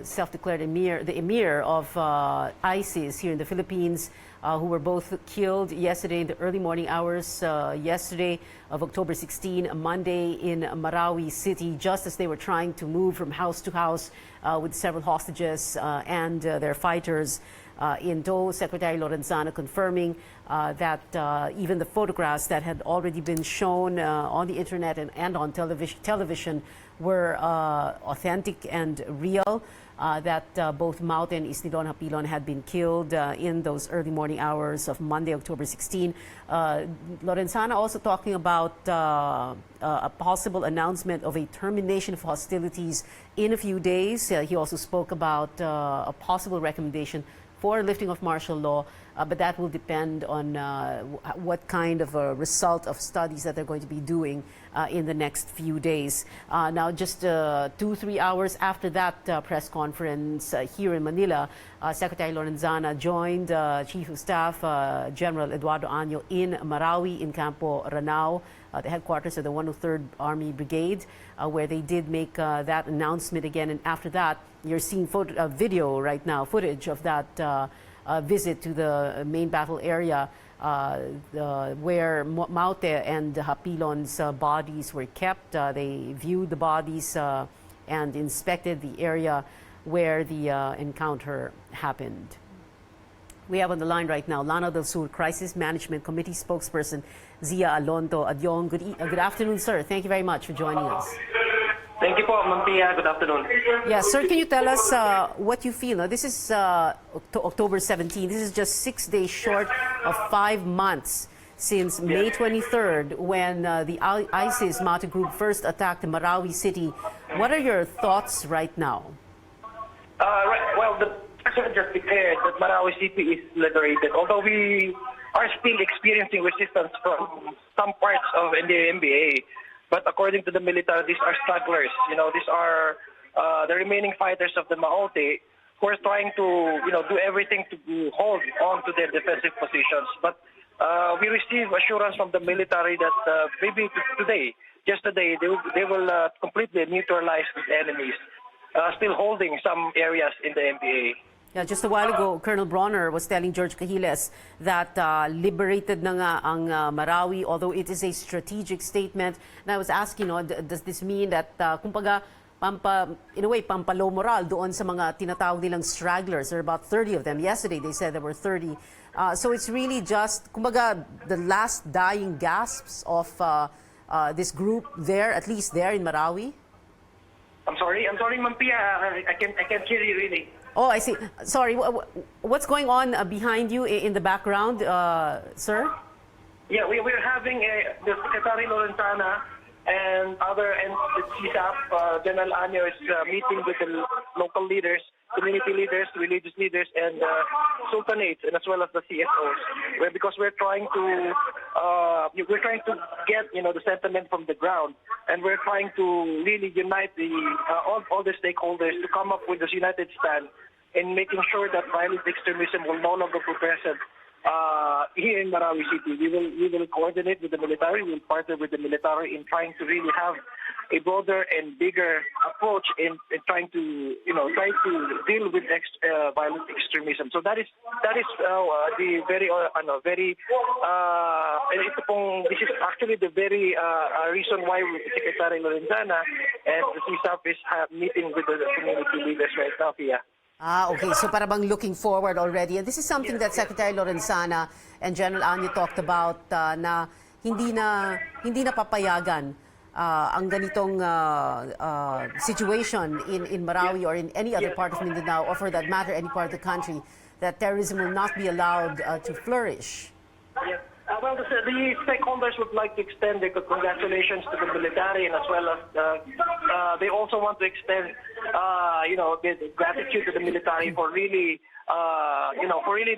self-declared the emir of ISIS here in the Philippines, who were both killed yesterday in the early morning hours yesterday of October 16, Monday in Marawi City, just as they were trying to move from house to house with several hostages and their fighters in tow. Secretary Lorenzana confirming that even the photographs that had already been shown on the internet and on television were authentic and real, that both Maute and Isnilon Hapilon had been killed in those early morning hours of Monday, October 16. Lorenzana also talking about a possible announcement of a termination of hostilities in a few days. He also spoke about a possible recommendation for lifting of martial law, but that will depend on what kind of a result of studies that they're going to be doing in the next few days. Now, just 2-3 hours after that press conference here in Manila, Secretary Lorenzana joined Chief of Staff General Eduardo Año in Marawi, in Campo Ranao, the headquarters of the 103rd Army Brigade, where they did make that announcement again. And after that, you're seeing video right now, footage of that visit to the main battle area where Maute and Hapilon's bodies were kept. They viewed the bodies and inspected the area where the encounter happened. We have on the line right now Lanao del Sur Crisis Management Committee spokesperson Zia Alonto Adyong. Good afternoon, sir. Thank you very much for joining us. Thank you po, Ma'am Pia. Good afternoon. Yeah, sir, can you tell us what you feel? Now, this is October 17. This is just 6 days short of 5 months since May 23rd when the ISIS Mata group first attacked Marawi city. What are your thoughts right now? Well, the president just declared that Marawi city is liberated, although we are still experiencing resistance from some parts of the MBA. But according to the military, these are stragglers. These are the remaining fighters of the Maute who are trying to, do everything to hold on to their defensive positions. But we receive assurance from the military that maybe just today, they will completely neutralize these enemies, still holding some areas in the MBA. Yeah, just a while ago, Colonel Bronner was telling George Cahiles that liberated na nga ang Marawi, although it is a strategic statement. And I was asking, does this mean that, kumbaga, in a way, pampalo moral doon sa mga tinatawag nilang stragglers? There are about 30 of them. Yesterday, they said there were 30. So it's really just, kumbaga, the last dying gasps of this group there, at least there in Marawi? I'm sorry, Ma'am Pia. I can't hear you really. Oh, I see. Sorry, what's going on behind you in the background, sir? Yeah, we're having the Secretary Lorenzana and the CSAP, General Anyo is meeting with the local leaders, community leaders, religious leaders, and sultanates, and as well as the CSOs. Because we're trying to get the sentiment from the ground, and we're trying to really unite all the stakeholders to come up with this united stand in making sure that violent extremism will no longer be present here in Marawi City. We will coordinate with the military. We'll partner with the military in trying to really have a broader and bigger approach in trying to deal with violent extremism. So that is the very this is actually the very reason why Secretary Lorenzana and the CSAP is meeting with the community leaders right now here. Okay. So para bang looking forward already. And this is something that Secretary Lorenzana and General Anyo talked about na hindi na papayagan ang ganitong situation in Marawi or in any other part of Mindanao, or for that matter, any part of the country, that terrorism will not be allowed to flourish. Yes. Well, the stakeholders would like to extend their congratulations to the military, and as well as they also want to extend, the gratitude to the military for really,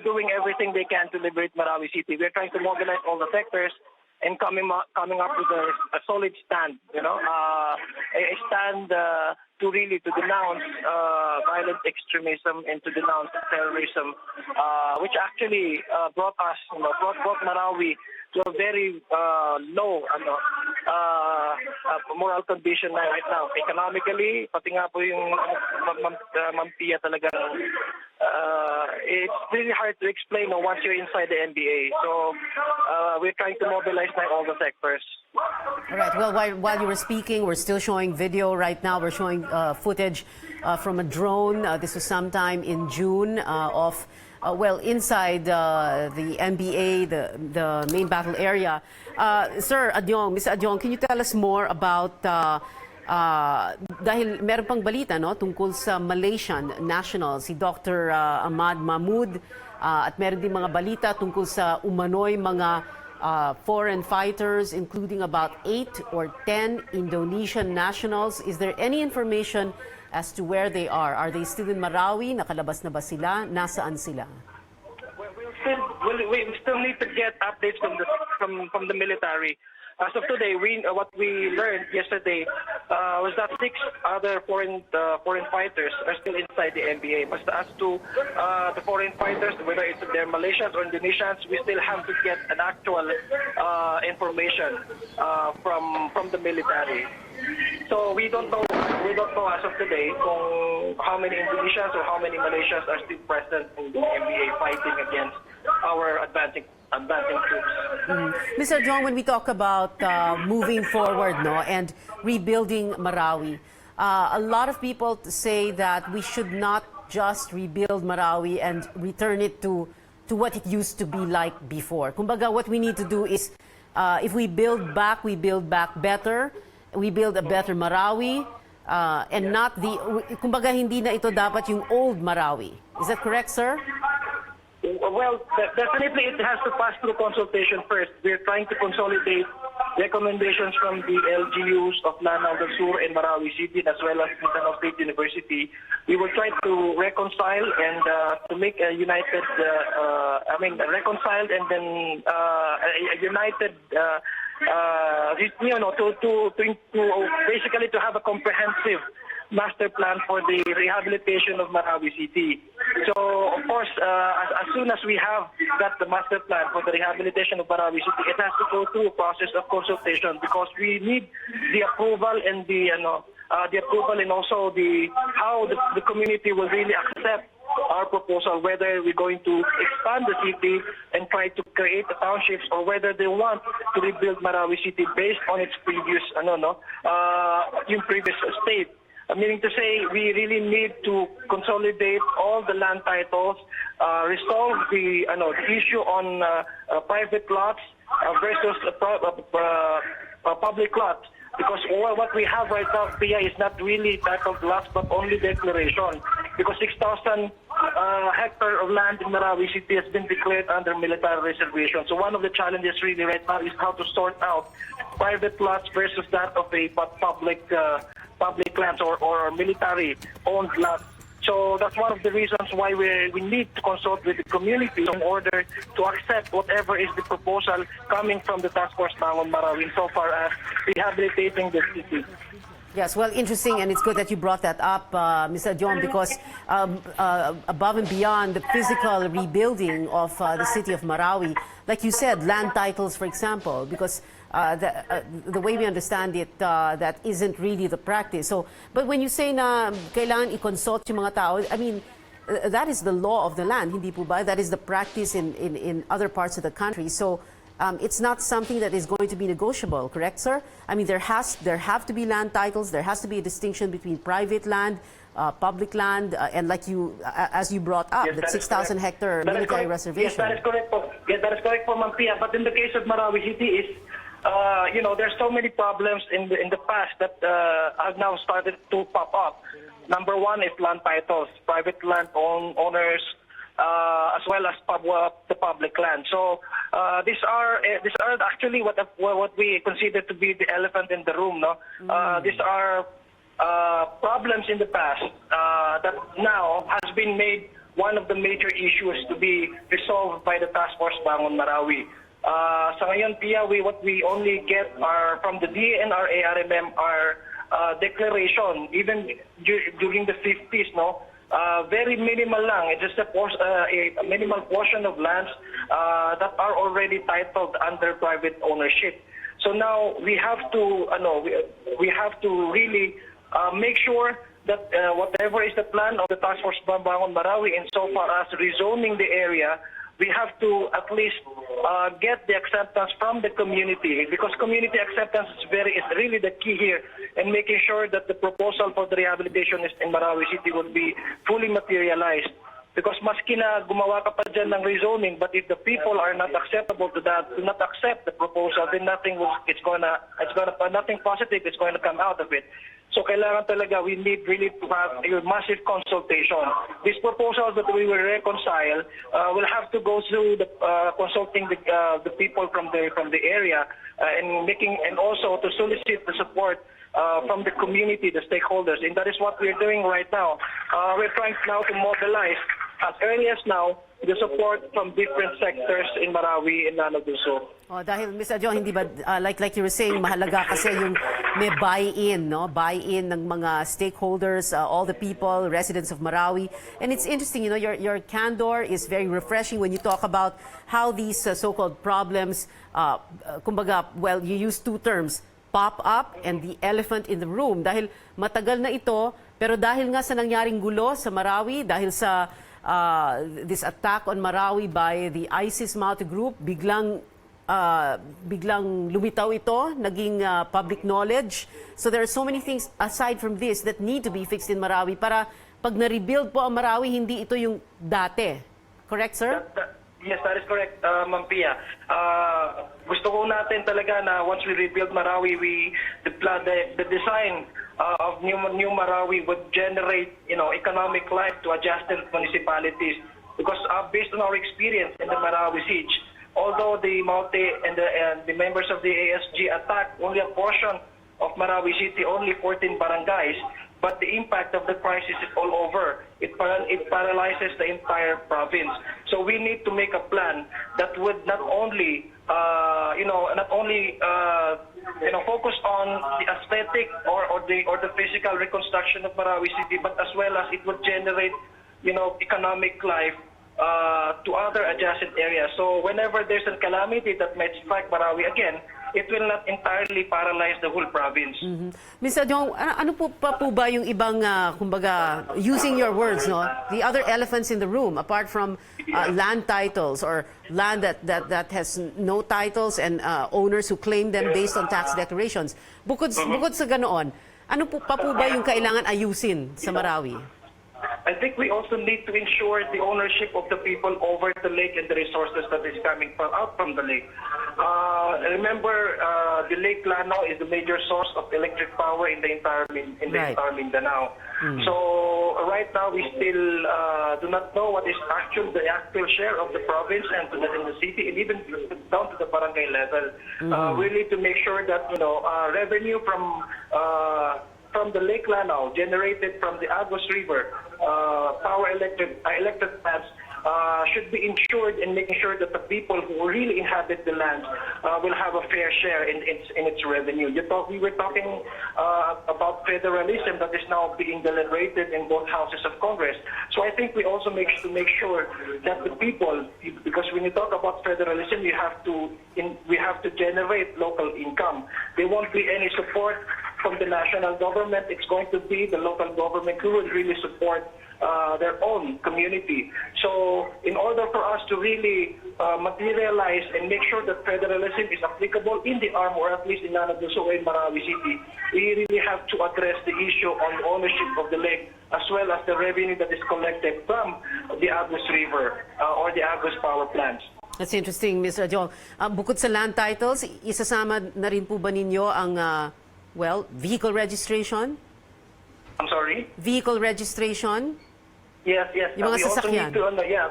doing everything they can to liberate Marawi City. We're trying to mobilize all the sectors and coming up with a solid stand, a stand to denounce violent extremism and to denounce terrorism, which actually brought Marawi to a very low moral condition right now. Economically, pati nga po yung Mampia talagang it's really hard to explain once you're inside the NBA. So we're trying to mobilize all the sectors. All right. Well, while you were speaking, we're still showing video right now. We're showing footage from a drone. This was sometime in June of inside the NBA, the main battle area. Sir Adyong, Ms. Adyong, can you tell us more about dahil meron pang balita tungkol sa Malaysian national, si Dr. Ahmad Mahmood, at meron din mga balita tungkol sa umano'y mga foreign fighters, including about 8 or 10 Indonesian nationals. Is there any information as to where they are? Are they still in Marawi? Nakalabas na ba sila? Nasaan sila? We still need to get updates from the military. As of today, what we learned yesterday was that 6 other foreign fighters are still inside the NBA. But as to the foreign fighters, whether they're Malaysians or Indonesians, we still have to get an actual information from the military. So we don't know we don't know as of today how many Indonesians or how many Malaysians are still present in the MBA fighting against our advancing troops. Mr. John, when we talk about moving forward, and rebuilding Marawi, a lot of people say that we should not just rebuild Marawi and return it to what it used to be like before. Kumbaga, what we need to do is, if we build back better. We build a better Marawi, and not the, kumbaga, hindi na ito dapat yung old Marawi. Is that correct, sir? Well, definitely it has to pass through consultation first. We're trying to consolidate recommendations from the LGUs of Lanao del Sur and Marawi City, as well as Mindanao State University. We will try to reconcile and to make a united, reconciled and then a united, to basically to have a comprehensive master plan for the rehabilitation of Marawi City. So, of course, as soon as we have the master plan for the rehabilitation of Marawi City, it has to go through a process of consultation because we need the approval and also how the community will really accept our proposal, whether we're going to expand the city and try to create the townships, or whether they want to rebuild Marawi City based on its previous, previous state. Meaning to say, we really need to consolidate all the land titles, resolve the issue on private lots versus public lots. Because what we have right now, Pia, is not really titled lots, but only declaration. Because 6,000 hectares of land in Marawi City has been declared under military reservation. So one of the challenges really right now is how to sort out private lots versus that of a public lands or military-owned lots. So that's one of the reasons why we need to consult with the community in order to accept whatever is the proposal coming from the Task Force Bangon Marawi so far as rehabilitating the city. Yes, well, interesting, and it's good that you brought that up, Mr. John, because above and beyond the physical rebuilding of the city of Marawi, like you said, land titles, for example, because the way we understand it, that isn't really the practice. So, but when you say na kailangan i-consult yung mga tao, I mean, that is the law of the land, hindi po ba? That is the practice in other parts of the country. So, it's not something that is going to be negotiable, correct, sir? I mean, there have to be land titles. There has to be a distinction between private land, public land, and like you, as you brought up, the 6,000 hectare military reservation. Yes, that is correct. That is correct for Mampia. But in the case of Marawi City, there's so many problems in the past that have now started to pop up. Number one is land titles, private land owners, as well as the public land. So these are actually what we consider to be the elephant in the room. No, these are problems in the past that now has been made one of the major issues to be resolved by the Task Force Bangon Marawi. Sa ngayon, Pia, what we only get are from the DNR ARMM are declaration, even during the 50s, no? Very minimal lang. It's just a minimal portion of lands that are already titled under private ownership. So now we have to, we have to really make sure that whatever is the plan of the Task Force Bangon Marawi, insofar as rezoning the area, we have to at least get the acceptance from the community, because community acceptance is really the key here, and making sure that the proposal for the rehabilitation in Marawi City will be fully materialized. Because maski na gumawa ka pa dyan ng rezoning, but if the people are not acceptable to that, do not accept the proposal, then nothing positive is going to come out of it. So kailangan talaga, we need really to have a massive consultation. These proposals that we will reconcile will have to go through the consulting the people from the area and also to solicit the support from the community, the stakeholders, and that is what we're doing right now. We're trying now to mobilize as early as now the support from different sectors in Marawi and Lanao del Sur. Oh, dahil Mr. John, hindi ba like you were saying, mahalaga kasi yung may buy-in, no? Buy-in ng mga stakeholders, all the people, residents of Marawi. And it's interesting, your candor is very refreshing when you talk about how these so-called problems, kumbaga, well, you use two terms, pop-up and the elephant in the room. Dahil matagal na ito, pero dahil nga sa nangyaring gulo sa Marawi, dahil sa this attack on Marawi by the ISIS Mounted Group, biglang lumitaw ito, naging public knowledge. So there are so many things aside from this that need to be fixed in Marawi para pag na-rebuild po ang Marawi, hindi ito yung dati. Correct, sir? Yes, that is correct, Ma'am Pia. Gusto ko natin talaga na once we rebuild Marawi, the design of new Marawi would generate, economic life to adjacent municipalities. Because based on our experience in the Marawi siege, although the Maute and the members of the ASG attacked only a portion of Marawi City, only 14 barangays, but the impact of the crisis is all over. It paralyzes the entire province. So we need to make a plan that would not only focus on the aesthetic or the physical reconstruction of Marawi City, but as well as it would generate, economic life to other adjacent areas. So whenever there's a calamity that might strike Marawi again, it will not entirely paralyze the whole province. Mr. Adjong, ano po ba yung ibang, kumbaga, using your words, no? The other elephants in the room, apart from land titles or land that has no titles and owners who claim them based on tax declarations. Bukod sa ganoon, ano po ba yung kailangan ayusin sa Marawi? I think we also need to ensure the ownership of the people over the lake and the resources that is coming out from the lake. Remember, the Lake Lanao is the major source of electric power in the entire Mindanao. So right now we still do not know what is the actual share of the province and in the city, and even down to the barangay level. We need to make sure that revenue from the Lake Lanao generated from the Agus River electric plants should be insured and making sure that the people who really inhabit the land will have a fair share in its revenue. We were talking about federalism that is now being deliberated in both houses of Congress. So I think we also make sure that the people, because when you talk about federalism, we have to generate local income. There won't be any support from the national government. It's going to be the local government who will really support their own community. So in order for us to really materialize and make sure that federalism is applicable in the ARM, or at least in Lanao and Marawi City, we really have to address the issue on ownership of the lake as well as the revenue that is collected from the Agus River or the Agus power plants. That's interesting, Mr. Adjong. Bukod sa land titles, isasama na rin po ba ninyo ang vehicle registration? I'm sorry? Vehicle registration? Yes. Yung mga sasakyan.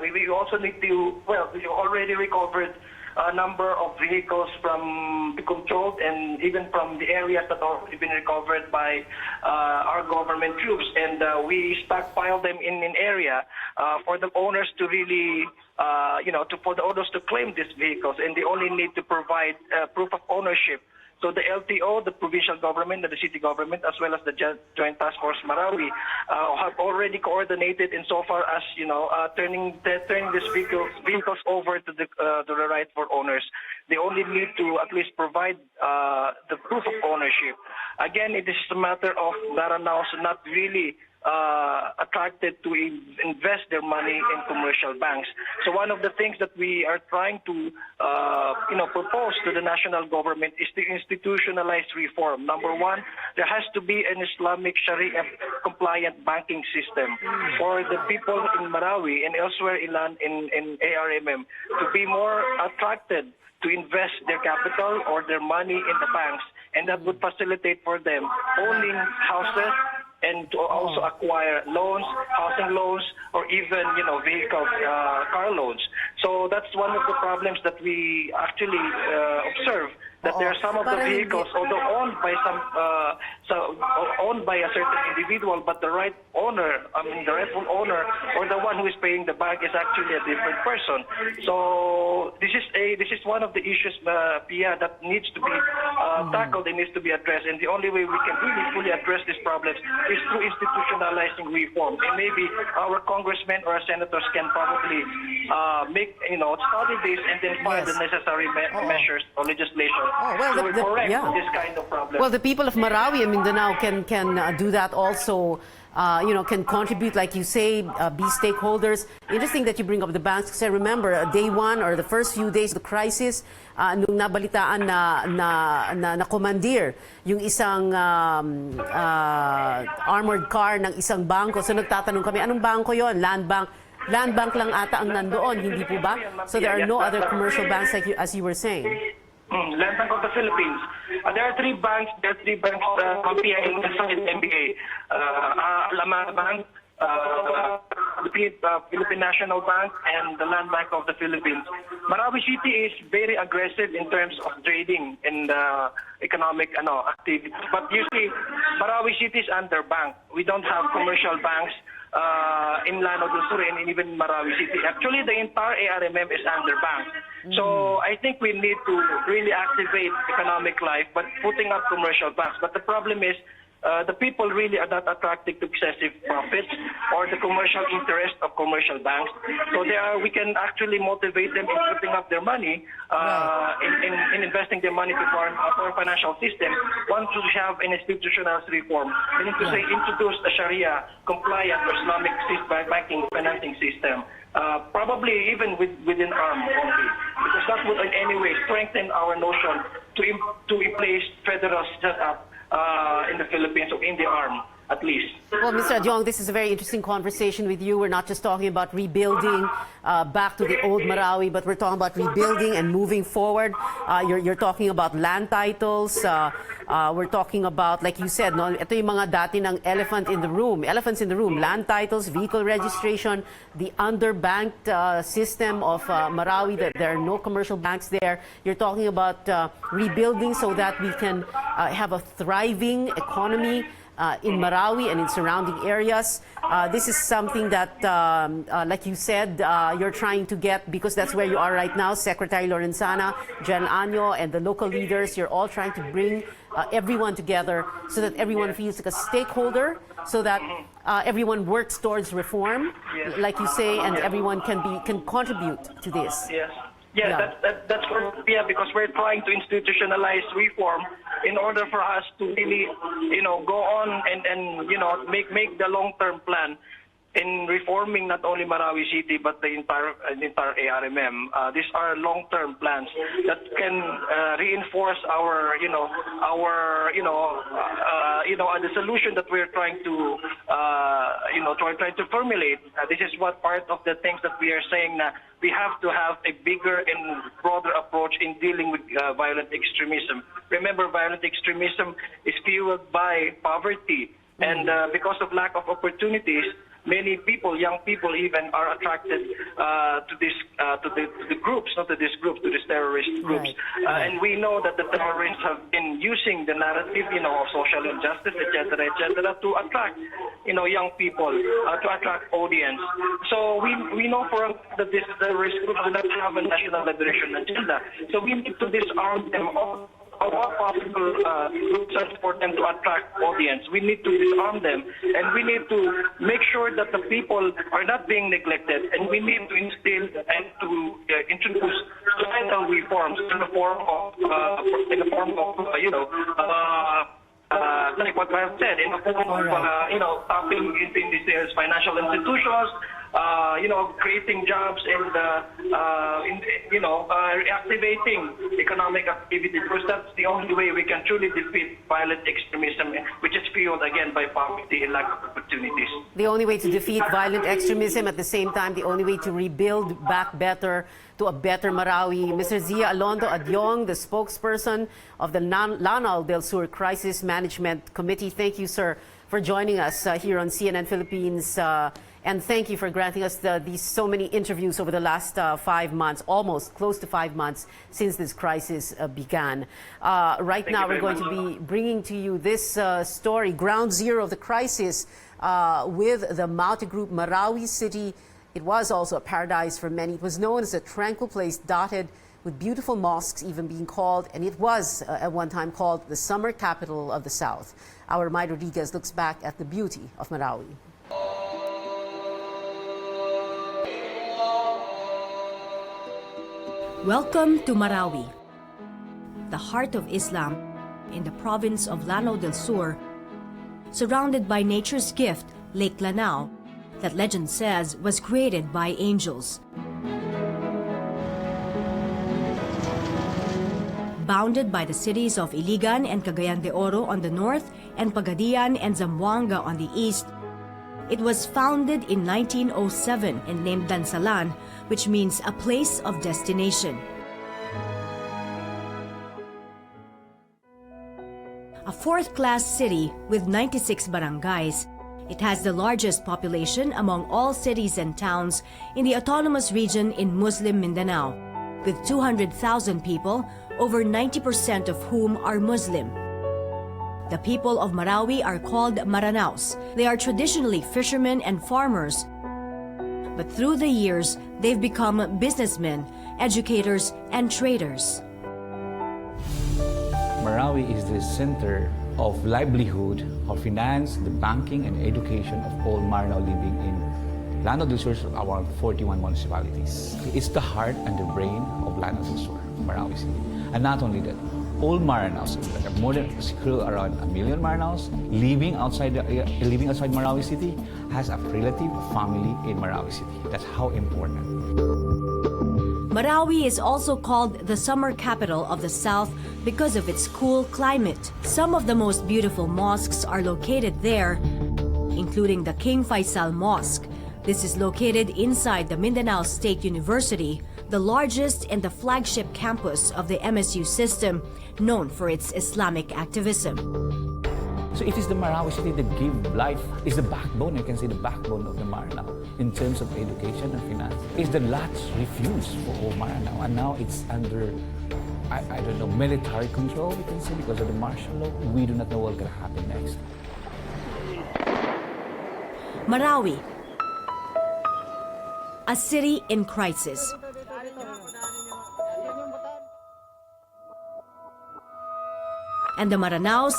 We also need to, we already recovered a number of vehicles from the controlled and even from the areas that have been recovered by our government troops. And we stockpile them in an area for the owners to really, for the owners to claim these vehicles. And they only need to provide proof of ownership. So the LTO, the provincial government, and the city government, as well as the Joint Task Force Marawi, have already coordinated insofar as turning these vehicles over to the rightful owners. They only need to at least provide the proof of ownership. Again, it is a matter of Daranaos not really attracted to invest their money in commercial banks. So one of the things that we are trying to propose to the national government is to institutionalize reform. Number one, there has to be an Islamic Sharia compliant banking system for the people in Marawi and elsewhere in ARMM to be more attracted to invest their capital or their money in the banks, and that would facilitate for them owning houses and to also acquire loans, housing loans, or even vehicles, car loans. So that's one of the problems that we actually observe, that there are some of the vehicles, although owned by a certain individual, but the right owner, the rightful owner, or the one who is paying the bank is actually a different person. So this is one of the issues, Pia, that needs to be tackled and needs to be addressed. And the only way we can really fully address these problems is through institutionalizing reform. And maybe our congressmen or our senators can probably study this and then find the necessary measures or legislation to correct this kind of problem. Well, the people of Marawi and Mindanao can do that also. Can contribute, like you say, be stakeholders. Interesting that you bring up the banks because I remember day one or the first few days of the crisis, nung nabalitaan na commandeer yung isang armored car ng isang bangko. So nagtatanong kami, anong bangko yon? Land Bank. Land Bank lang ata ang nandoon, hindi po ba? So there are no other commercial banks as you were saying. Land Bank of the Philippines. There are three banks. Competing inside the NBA. Alamang Bank, the Philippine National Bank, and the Land Bank of the Philippines. Marawi City is very aggressive in terms of trading and economic activity. But you see, Marawi City is underbanked. We don't have commercial banks in Lanao del Sur and even Marawi City. Actually, the entire ARMM is underbanked. So I think we need to really activate economic life, but putting up commercial banks. But the problem is, the people really are not attracted to excessive profits or the commercial interest of commercial banks. So we can actually motivate them in putting up their money, in investing their money to our financial system. Once we have an institutional reform, we need to say introduce a Sharia compliant or Islamic banking financing system. Probably even within ARM only, because that would in any way strengthen our notion to place federal setup in the Philippines, or in the ARM, at least. Well, Mr. Adjong, this is a very interesting conversation with you. We're not just talking about rebuilding back to the old Marawi, but we're talking about rebuilding and moving forward. You're talking about land titles. We're talking about, like you said, ito yung mga dati ng elephants in the room, land titles, vehicle registration, the underbanked system of Marawi, that there are no commercial banks there. You're talking about rebuilding so that we can have a thriving economy in Marawi and in surrounding areas. This is something that, like you said, you're trying to get, because that's where you are right now, Secretary Lorenzana, Jan Año, and the local leaders. You're all trying to bring everyone together so that everyone feels like a stakeholder, so that everyone works towards reform, like you say, and everyone can contribute to this. That's because we're trying to institutionalize reform in order for us to really, go on and make the long-term plan in reforming not only Marawi City but the entire ARMM. These are long-term plans that can reinforce the solution that we're trying to trying to formulate. This is what part of the things that we are saying na we have to have a bigger and broader approach in dealing with violent extremism. Remember, violent extremism is fueled by poverty, and because of lack of opportunities, many people, young people even, are attracted to these terrorist groups. And we know that the terrorists have been using the narrative, of social injustice, etc., to attract, young people, to attract audience. So we know for a fact that these terrorist groups do not have a national liberation agenda. So we need to disarm them all possible research for them to attract audience. We need to disarm them, and we need to make sure that the people are not being neglected, and we need to instill and to introduce societal reforms in the form of like what I have said, in the form of tapping into these financial institutions, creating jobs and reactivating economic activity, because that's the only way we can truly defeat violent extremism, which is fueled again by poverty and lack of opportunities. The only way to defeat violent extremism, at the same time, the only way to rebuild back better to a better Marawi. Mr. Zia Alondo Adyong, the spokesperson of the Lanao del Sur Crisis Management Committee. Thank you, sir, for joining us here on CNN Philippines. And thank you for granting us these so many interviews over the last 5 months, almost close to 5 months since this crisis began. Right now, we're going to be bringing to you this story, ground zero of the crisis. with the Maute Group. Marawi City, it was also a paradise for many. It was known as a tranquil place dotted with beautiful mosques even being called, and it was at one time called the summer capital of the South. Our Mai Rodriguez looks back at the beauty of Marawi. Welcome to Marawi, the heart of Islam in the province of Lanao del Sur, surrounded by nature's gift, Lake Lanao, that legend says was created by angels. Bounded by the cities of Iligan and Cagayan de Oro on the north and Pagadian and Zamboanga on the east, it was founded in 1907 and named Dansalan, which means a place of destination. A fourth-class city with 96 barangays, it has the largest population among all cities and towns in the autonomous region in Muslim Mindanao, with 200,000 people, over 90% of whom are Muslim. The people of Marawi are called Maranaos. They are traditionally fishermen and farmers, but through the years, they've become businessmen, educators, and traders. Marawi is the center of livelihood, of finance, the banking, and education of all Maranao living in Lanao del Sur, around 41 municipalities. It's the heart and the brain of Lanao del Sur, Marawi City. And not only that, all Maranaos, more than around 1 million Maranaos living outside Marawi City, has a relative family in Marawi City. That's how important. Marawi is also called the summer capital of the South because of its cool climate. Some of the most beautiful mosques are located there, including the King Faisal Mosque. This is located inside the Mindanao State University, the largest and the flagship campus of the MSU system, known for its Islamic activism. So it is the Marawi City that gives life, is the backbone, you can say the backbone of the Maranao in terms of education and finance. It's the last refuge for all Maranao, and now it's under, I don't know, military control, we can say, because of the martial law. We do not know what's going to happen next. Marawi, a city in crisis. And the Maranaos,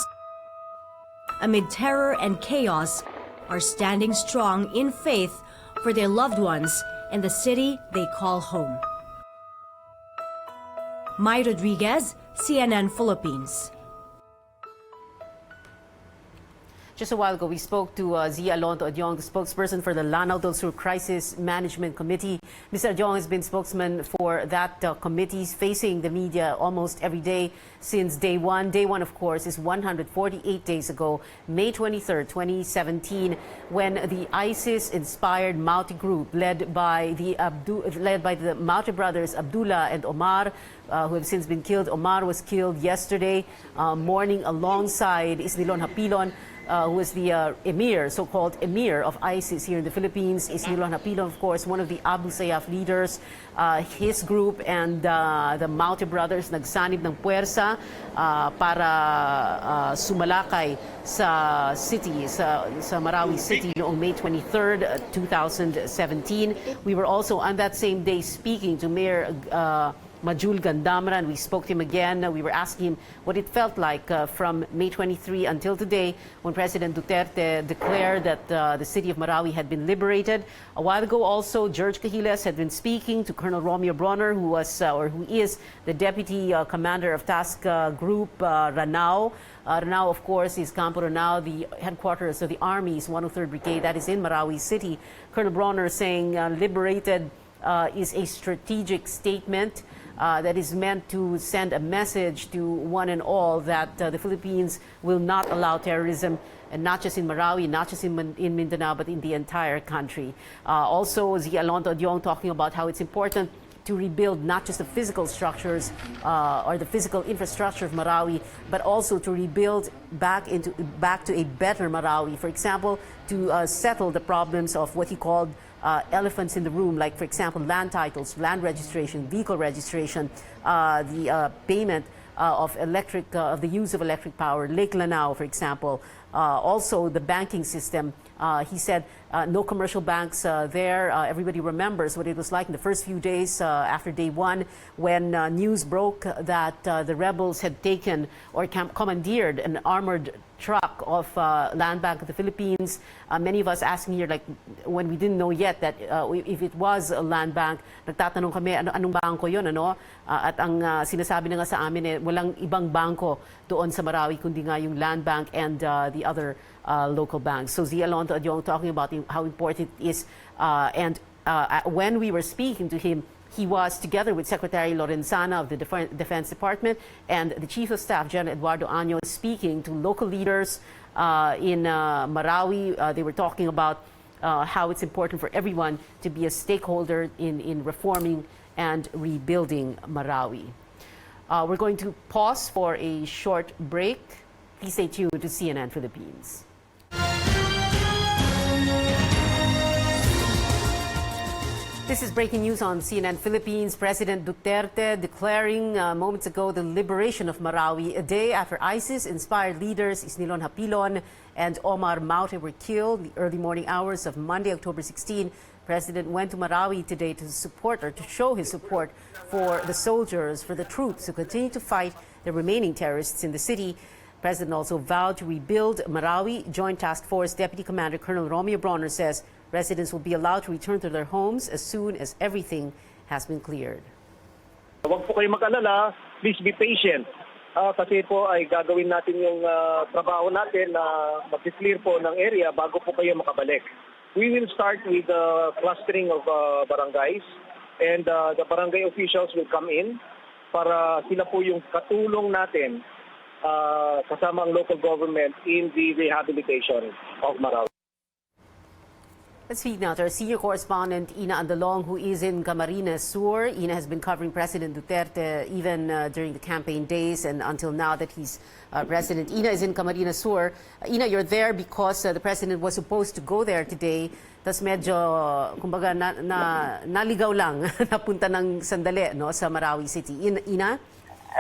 amid terror and chaos, are standing strong in faith for their loved ones and the city they call home. Mai Rodriguez, CNN Philippines. Just a while ago, we spoke to Zia Alonto Adyong, the spokesperson for the Lanao del Sur Crisis Management Committee. Mr. Adyong has been spokesman for that committee, facing the media almost every day since day one. Day one, of course, is 148 days ago, May 23rd, 2017, when the ISIS-inspired Maute group, led by the Maute brothers Abdullah and Omar, who have since been killed. Omar was killed yesterday morning alongside Isnilon Hapilon, who was the emir, so-called emir of ISIS here in the Philippines. Isnilon Hapilon, of course, one of the Abu Sayyaf leaders. His group and the Maute brothers nagsanib ng puwersa para sumalakay sa city, sa Marawi City noong May 23rd, 2017. We were also on that same day speaking to Mayor Majul Gandamran. We spoke to him again. We were asking him what it felt like from May 23 until today, when President Duterte declared that the city of Marawi had been liberated. A while ago also, George Cahiles had been speaking to Colonel Romeo Bronner, who is the Deputy Commander of Task Group Ranao. Ranao, of course, is Campo Ranao, the headquarters of the Army's 103rd Brigade. That is in Marawi City. Colonel Bronner saying liberated is a strategic statement that is meant to send a message to one and all that the Philippines will not allow terrorism, and not just in Marawi, not just in Mindanao, but in the entire country. Also, Zia Alonto Adyong talking about how it's important to rebuild not just the physical structures or the physical infrastructure of Marawi, but also to rebuild back to a better Marawi. For example, to settle the problems of what he called elephants in the room, like, for example, land titles, land registration, vehicle registration, the payment of the use of electric power. Lake Lanao, for example, also the banking system. He said no commercial banks there. Everybody remembers what it was like in the first few days after day one when news broke that the rebels had taken or commandeered an armored truck of Land Bank of the Philippines. Many of us asking here, like, when we didn't know yet that if it was a land bank, nagtatanong kami, anong bangko yun, ano? At ang sinasabi na nga sa amin, walang ibang bangko doon sa Marawi, kundi nga yung Land Bank and the other local banks. So Zia Alonto Adyong talking about how important it is. When we were speaking to him, he was together with Secretary Lorenzana of the Defense Department and the Chief of Staff, General Eduardo Año, speaking to local leaders in Marawi. They were talking about how it's important for everyone to be a stakeholder in reforming and rebuilding Marawi. We're going to pause for a short break. Please stay tuned to CNN Philippines. This is breaking news on CNN Philippines. President Duterte declaring moments ago the liberation of Marawi, a day after ISIS-inspired leaders Isnilon Hapilon and Omar Maute were killed. The early morning hours of Monday, October 16, President went to Marawi today to support or to show his support for the soldiers, for the troops who continue to fight the remaining terrorists in the city. President also vowed to rebuild Marawi. Joint Task Force Deputy Commander Colonel Romeo Bronner says residents will be allowed to return to their homes as soon as everything has been cleared. Huwag po kayo mag-alala, please be patient. Kasi po ay gagawin natin yung trabaho natin na mag-clear po ng area bago po kayo makabalik. We will start with the clustering of barangays and the barangay officials will come in para sila po yung katulong natin kasama ang local government in the rehabilitation of Marawi. Let's speak now to our senior correspondent, Ina Andalong, who is in Camarines Sur. Ina has been covering President Duterte even during the campaign days and until now that he's president. Ina is in Camarines Sur. Ina, you're there because the president was supposed to go there today. Tas medyo, kumbaga, naligaw lang, napunta ng sandali no, sa Marawi City. Ina?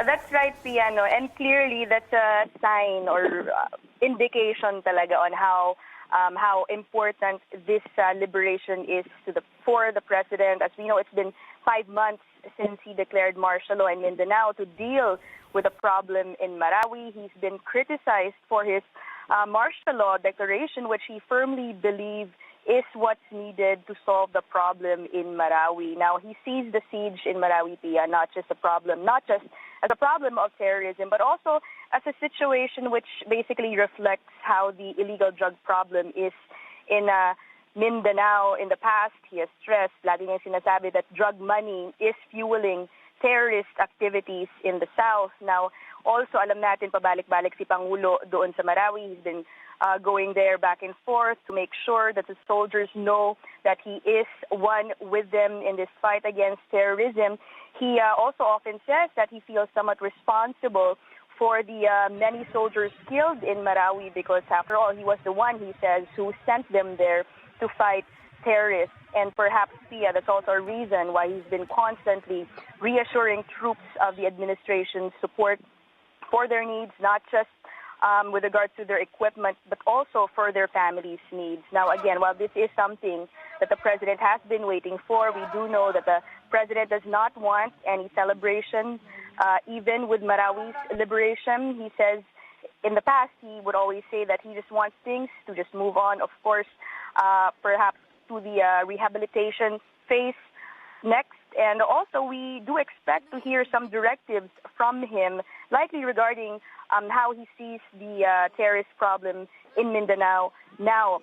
That's right, Piano. And clearly, that's a sign or indication talaga on how important this liberation is for the president. As we know, it's been 5 months since he declared martial law in Mindanao to deal with a problem in Marawi. He's been criticized for his martial law declaration, which he firmly believes is what's needed to solve the problem in Marawi. Now, he sees the siege in Marawi, Pia, not just as a problem of terrorism, but also as a situation which basically reflects how the illegal drug problem is in Mindanao. In the past, he has stressed, lagi niyang sinasabi that drug money is fueling terrorist activities in the south. Now, also, alam natin, pabalik-balik si Pangulo doon sa Marawi. He's been going there back and forth to make sure that the soldiers know that he is one with them in this fight against terrorism. He also often says that he feels somewhat responsible for the many soldiers killed in Marawi because, after all, he was the one, he says, who sent them there to fight terrorists. And perhaps, Pia, that's also a reason why he's been constantly reassuring troops of the administration's support for their needs, not just with regards to their equipment, but also for their families' needs. Now, again, while this is something that the president has been waiting for, we do know that the president does not want any celebration, even with Marawi's liberation. He says in the past, he would always say that he just wants things to just move on, of course, perhaps to the rehabilitation phase next. And also, we do expect to hear some directives from him, likely regarding how he sees the terrorist problem in Mindanao now.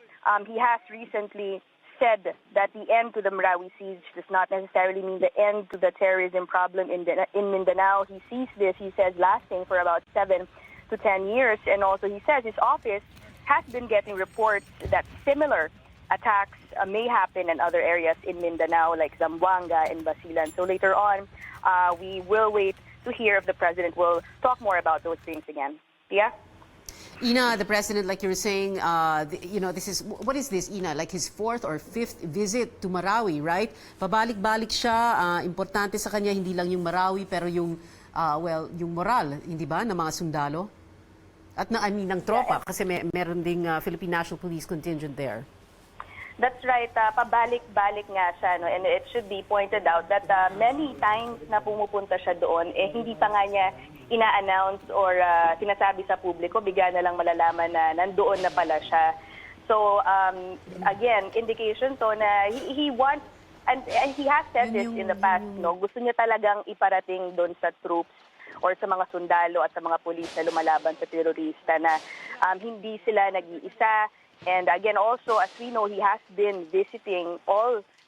He has recently said that the end to the Marawi siege does not necessarily mean the end to the terrorism problem in Mindanao. He sees this, he says, lasting for about 7 to 10 years. And also, he says his office has been getting reports that similar attacks may happen in other areas in Mindanao, like Zamboanga and Basilan. So later on, we will wait to hear if the president will talk more about those things again. Yeah? Ina, the president, like you were saying, this is, what is this, Ina? Like his 4th or 5th visit to Marawi, right? Pabalik-balik siya. Importante sa kanya, hindi lang yung Marawi, pero yung yung moral, hindi ba, ng mga sundalo? At ng tropa, kasi meron ding Philippine National Police contingent there. That's right. Pabalik-balik nga siya. No? And it should be pointed out that many times na pumupunta siya doon, hindi pa nga niya ina-announce or sinasabi sa publiko, bigla na lang malalaman na nandoon na pala siya. So, again, indication to na he wants, and he has said this in the past, no? Gusto niya talagang iparating doon sa troops or sa mga sundalo at sa mga pulis na lumalaban sa terorista na hindi sila nag-iisa. And again, also, as we know, he has been visiting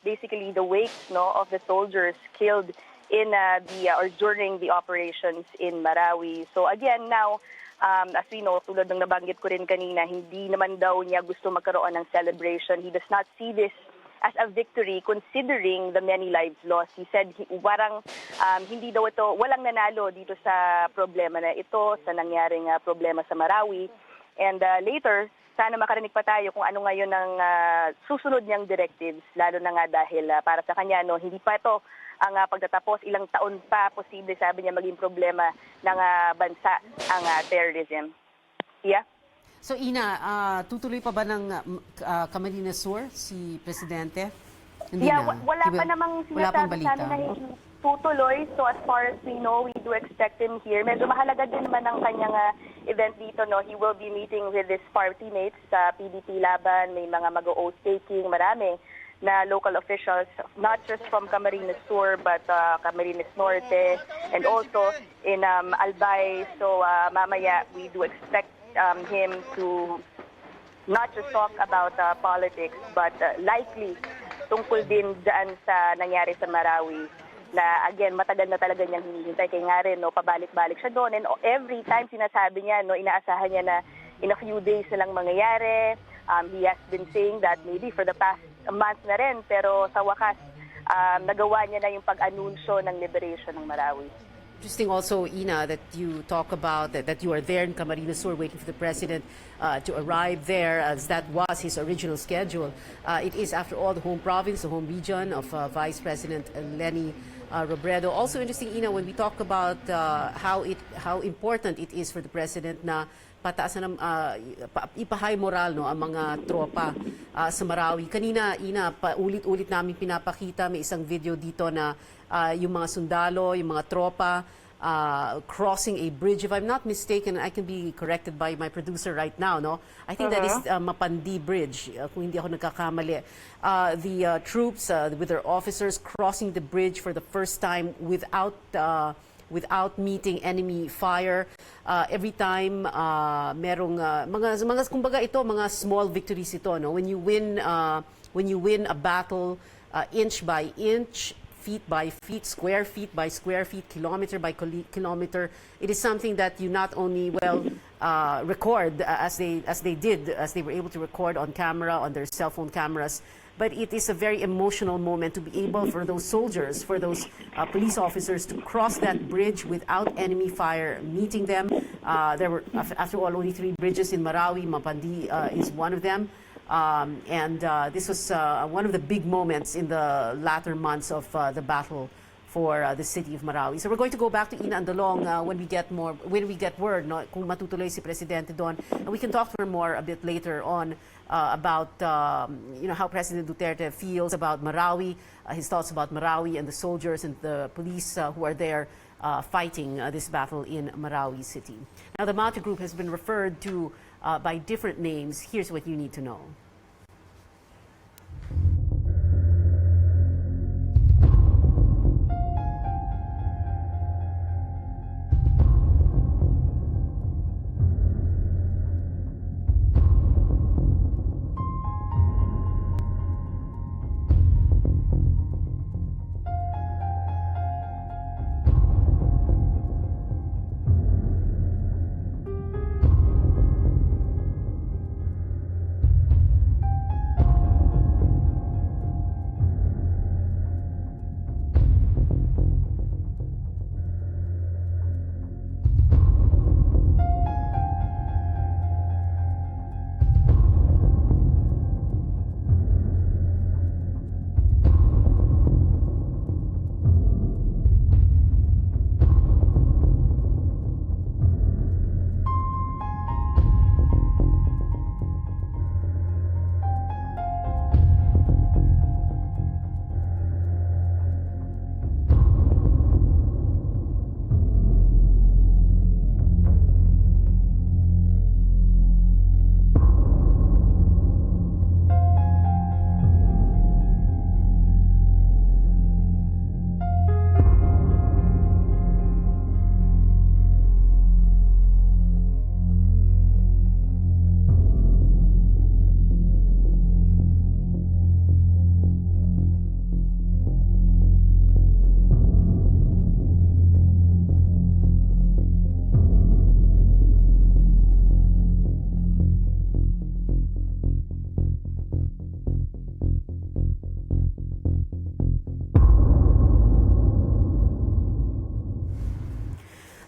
basically the wakes, no, of the soldiers killed in or during the operations in Marawi. So again, now, as we know, tulad ng nabanggit ko rin kanina, hindi naman daw niya gusto magkaroon ng celebration. He does not see this as a victory considering the many lives lost. He said parang hindi daw ito, walang nanalo dito sa problema na ito, sa nangyaring problema sa Marawi. And later, sana makarinig pa tayo kung ano ngayon ang susunod niyang directives, lalo na nga dahil para sa kanya, no, hindi pa ito ang pagtatapos, ilang taon pa posible, sabi niya, maging problema ng bansa ang terrorism. Yeah? So Ina, tutuloy pa ba ng Camarines Sur si Presidente? Hindi na. Wala pa namang sinasabi sa amin na hindi tutuloy. So as far as we know, we do expect him here. Medyo mahalaga din naman ang kanyang event dito. No? He will be meeting with his party mates sa PDP Laban. May mga mag-oath taking, marami na local officials, not just from Camarines Sur, but Camarines Norte, and also in Albay. So mamaya, we do expect him to not just talk about politics, but likely tungkol din dyan sa nangyari sa Marawi na again, matagal na talaga niyang hinihintay. Kaya nga rin, no, pabalik-balik siya doon. And every time sinasabi niya, no, inaasahan niya na in a few days na lang mangyayari. He has been saying that maybe for the past month na rin, pero sa wakas, nagawa niya na yung pag-anunsyo ng liberation ng Marawi. Interesting also, Ina, that you talk about that you are there in Camarines Sur waiting for the President to arrive there, as that was his original schedule. It is, after all, the home province, the home region of Vice President Leni Robredo. Also interesting, Ina, when we talk about how important it is for the President na pataasan ng ipahigh moral, no, ang mga tropa sa Marawi. Kanina, Ina, ulit-ulit namin pinapakita, may isang video dito na yung mga sundalo, yung mga tropa crossing a bridge. If I'm not mistaken, I can be corrected by my producer right now, no? I think that is Mapandi Bridge, kung hindi ako nagkakamali. The troops with their officers crossing the bridge for the first time without meeting enemy fire. Every time merong mga kumbaga ito, mga small victories ito, no? When you win a battle inch by inch, feet by feet, square feet by square feet, kilometer by kilometer, it is something that you not only record as they were able to record on camera, on their cell phone cameras, but it is a very emotional moment to be able for those soldiers, for those police officers to cross that bridge without enemy fire meeting them. There were, after all, only 3 bridges in Marawi. Mapandi is one of them. And this was one of the big moments in the latter months of the battle for the city of Marawi. So we're going to go back to Ina Andalong when we get word, no, kung matutuloy si Presidente doon, and we can talk to her more a bit later on about how President Duterte feels about Marawi, his thoughts about Marawi and the soldiers and the police who are there fighting this battle in Marawi City. Now, the Mata Group has been referred to by different names. Here's what you need to know.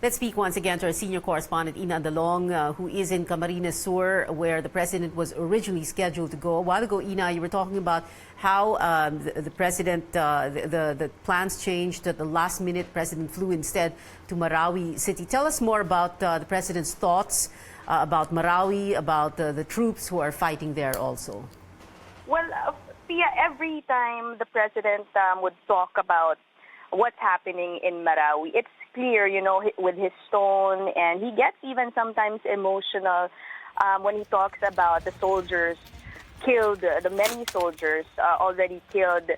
Let's speak once again to our senior correspondent, Ina Andalong, who is in Camarines Sur, where the president was originally scheduled to go. A while ago, Ina, you were talking about how the president, the plans changed at the last minute. President flew instead to Marawi City. Tell us more about the president's thoughts about Marawi, about the troops who are fighting there also. Well, Pia, every time the president would talk about what's happening in Marawi, it's clear, with his tone, and he gets even sometimes emotional when he talks about the soldiers killed, the many soldiers already killed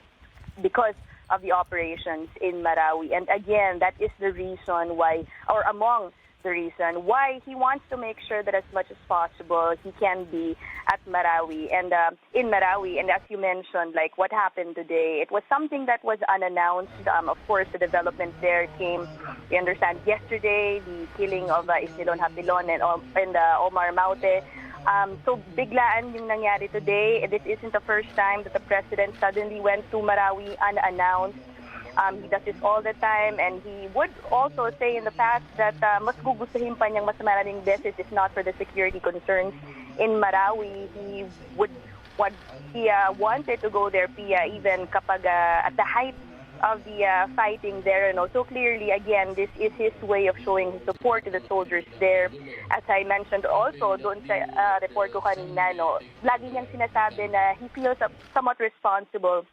because of the operations in Marawi. And again, that is the reason why, or among the reason why he wants to make sure that as much as possible he can be at Marawi and in Marawi. And as you mentioned, like what happened today, it was something that was unannounced. Of course, the development there came, we understand, yesterday, the killing of Isnilon Hapilon and Omar Maute. So biglaan yung nangyari today. This isn't the first time that the president suddenly went to Marawi unannounced. He does this all the time, and he would also say in the past that mas gugustuhin pa niyang mas maraming beses if not for the security concerns in Marawi. He wanted to go there, Pia, even kapag at the height of the fighting there. So clearly, again, this is his way of showing his support to the soldiers there. As I mentioned also doon sa report ko kanina, lagi niyang sinasabi na he feels somewhat responsible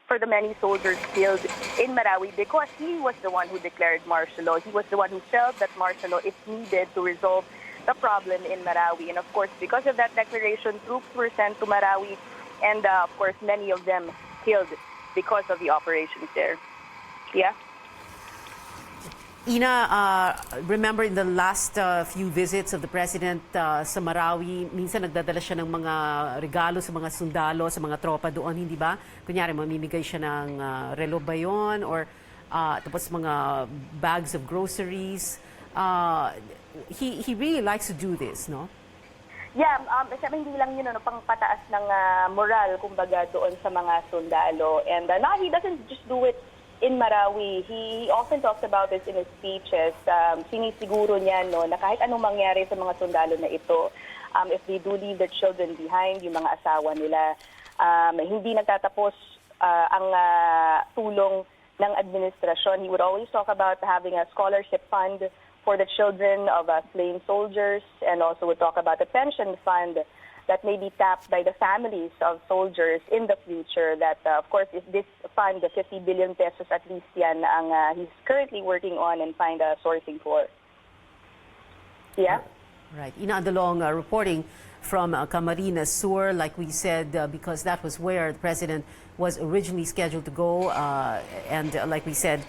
for the many soldiers killed in Marawi because he was the one who declared martial law. He was the one who felt that martial law is needed to resolve the problem in Marawi. And of course, because of that declaration, troops were sent to Marawi, and of course, many of them killed because of the operations there. Yeah? Ina, remember in the last few visits of the president sa Marawi, minsan nagdadala siya ng mga regalo sa mga sundalo, sa mga tropa doon, hindi ba? Kunyari, mamimigay siya ng relo ba yun? Or tapos mga bags of groceries. He really likes to do this, no? Yeah, hindi lang yun, pangpataas ng moral, kumbaga, doon sa mga sundalo. And he doesn't just do it in Marawi. He often talks about this in his speeches. Sinisiguro niya na kahit anong mangyari sa mga sundalo na ito, if they do leave their children behind, yung mga asawa nila, hindi nagtatapos ang tulong ng administrasyon. He would always talk about having a scholarship fund for the children of slain soldiers, and also would talk about a pension fund that may be tapped by the families of soldiers in the future. That, of course, is this fund, the 50 billion pesos at least yan, ang he's currently working on and find a sourcing for. Yeah? Right. Ina Andalong reporting from Camarines Sur, like we said, because that was where the president was originally scheduled to go. And like we said,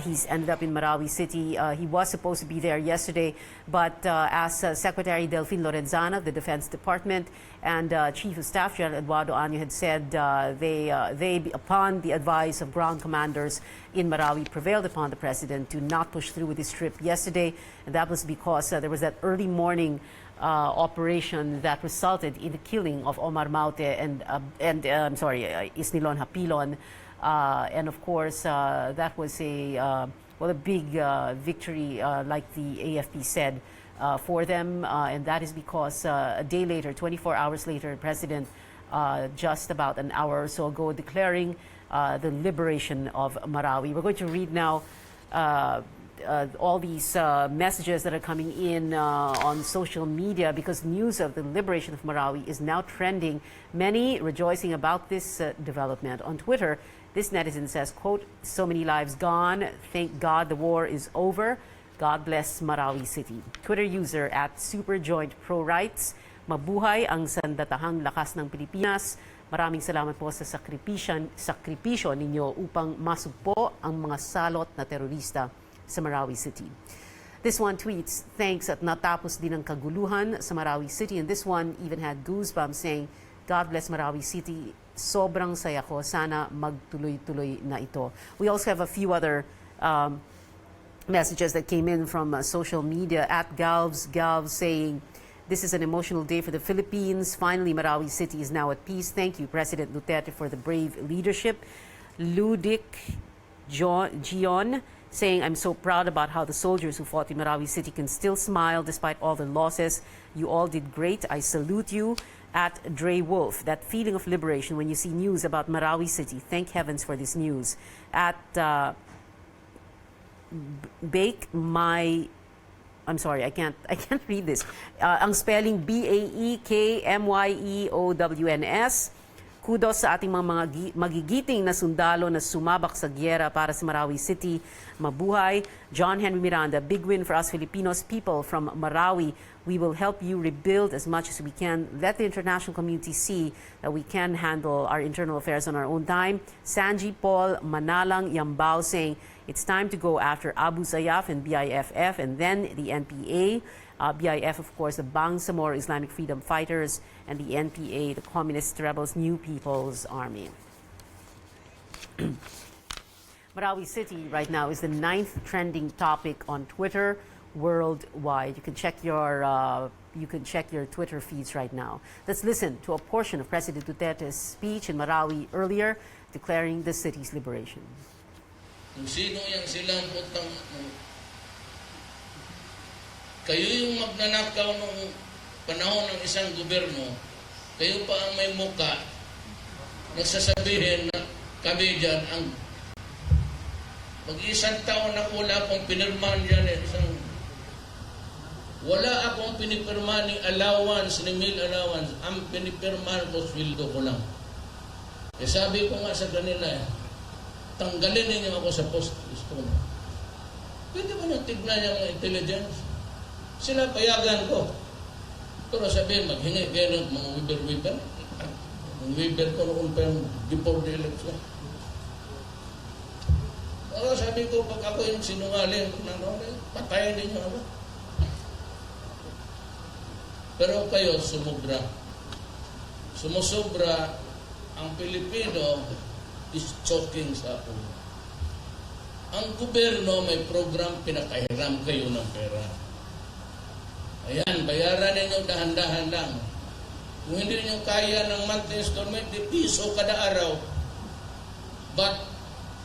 he's ended up in Marawi City. He was supposed to be there yesterday, but as Secretary Delfin Lorenzana of the Defense Department and Chief of Staff General Eduardo Anyo had said, they, upon the advice of ground commanders in Marawi, prevailed upon the president to not push through with his trip yesterday. And that was because there was that early morning operation that resulted in the killing of Omar Maute and Isnilon Hapilon. And of course, that was a big victory, like the AFP said, for them. And that is because a day later, 24 hours later, the president, just about an hour or so ago, declaring the liberation of Marawi. We're going to read now all these messages that are coming in on social media, because news of the liberation of Marawi is now trending. Many rejoicing about this development. On Twitter, this netizen says, quote, "So many lives gone. Thank God the war is over. God bless Marawi City." Twitter user at SuperJointProRights, "Mabuhay ang sandatahang lakas ng Pilipinas. Maraming salamat po sa sakripisyo ninyo upang masugpo ang mga salot na terorista sa Marawi City." This one tweets, "Thanks at natapos din ang kaguluhan sa Marawi City." And this one even had goosebumps saying, "God bless Marawi City. Sobrang saya ko. Sana magtuloy-tuloy na ito." We also have a few other messages that came in from social media. At Galvs saying, "This is an emotional day for the Philippines. Finally, Marawi City is now at peace. Thank you, President Duterte, for the brave leadership." Ludic Gion saying, "I'm so proud about how the soldiers who fought in Marawi City can still smile despite all the losses. You all did great. I salute you." At Dre Wolf, that feeling of liberation when you see news about Marawi City. Thank heavens for this news. At Bake My... I'm sorry, I can't read this. Ang spelling BAEKMYEOWNS. Kudos sa ating mga magigiting na sundalo na sumabak sa gyera para sa Marawi City. Mabuhay. John Henry Miranda, big win for us Filipinos. People from Marawi, we will help you rebuild as much as we can. Let the international community see that we can handle our internal affairs on our own time. Sanji Paul Manalang Yambao saying, it's time to go after Abu Sayyaf and BIFF and then the NPA. BIF, of course, the Bangsamoro Islamic Freedom Fighters, and the NPA, the Communist Rebels New People's Army. Marawi City right now is the 9th trending topic on Twitter worldwide. You can check your Twitter feeds right now. Let's listen to a portion of President Duterte's speech in Marawi earlier, declaring the city's liberation. Kung sino yang silang putang kayo yung magnanakaw nung panahon ng isang gobyerno, kayo pa ang may muka nagsasabihin na kami dyan ang mag-isang taon na wala akong pinirmahan dyan wala akong pinipirmahan ng allowance, ni meal allowance. Ang pinipirmahan ko, sweldo ko lang. Sabi ko nga sa kanila, tanggalin ninyo ako sa post. Pwede ba nang tignan yung intelligence? Sila payagan ko. Pero sabihin, maghingi kayo ng mga wiber-wiber. Ang wiber ko noon pa yung before the election. Pero sabi ko, pag ako yung sinungaling, patayin ninyo ako. Pero kayo, sumubra. Sumusobra, ang Pilipino is choking sa ako. Ang gobyerno may program, pinakahiram kayo ng pera. Ayan, bayaran ninyo dahan-dahan lang. Kung hindi ninyo kaya ng monthly installment, di piso kada araw. But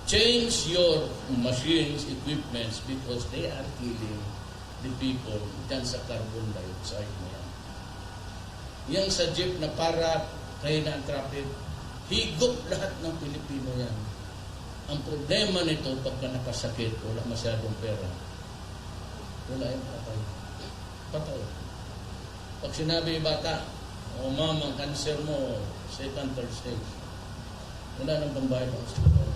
change your machines, equipments, because they are killing the people dyan sa carbon dioxide na yan. Yang sa jeep na para kayo na ang traffic, higop lahat ng Pilipino yan. Ang problema nito, pagka nakasakit, wala masyadong pera, wala yung patay. Patay. Pag sinabi bata, o ma'am, ang cancer mo, second, third stage, wala nang pambayad ng hospital.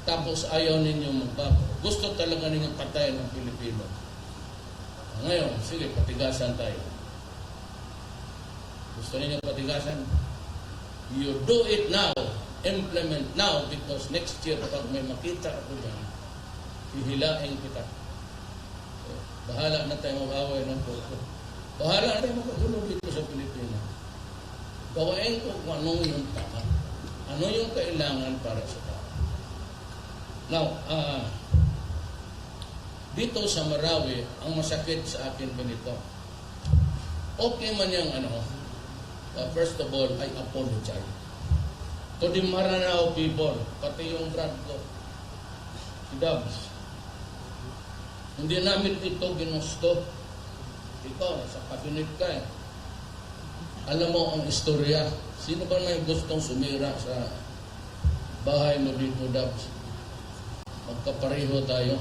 Tapos ayaw ninyo magbago. Gusto talaga ninyong patayin ng Pilipino. Ngayon, sige, patigasan tayo. Gusto ninyo patigasan? You do it now. Implement now, because next year, pag may makita ako dyan, hihilain kita. Bahala na tayo mag-away ng puso. Bahala na tayo magkagulo dito sa Pilipinas. Gawain ko kung ano yung tama. Ano yung kailangan para sa tao. Now, dito sa Marawi, ang masakit sa akin ganito. Okay man yung first of all, I apologize to the Maranao people, pati yung brad ko, si Dubs. Hindi namin ito ginusto. Ikaw, sa kabinet ka eh. Alam mo ang istorya. Sino ba may gustong sumira sa bahay mo dito, Dubs? Magkapareho tayo.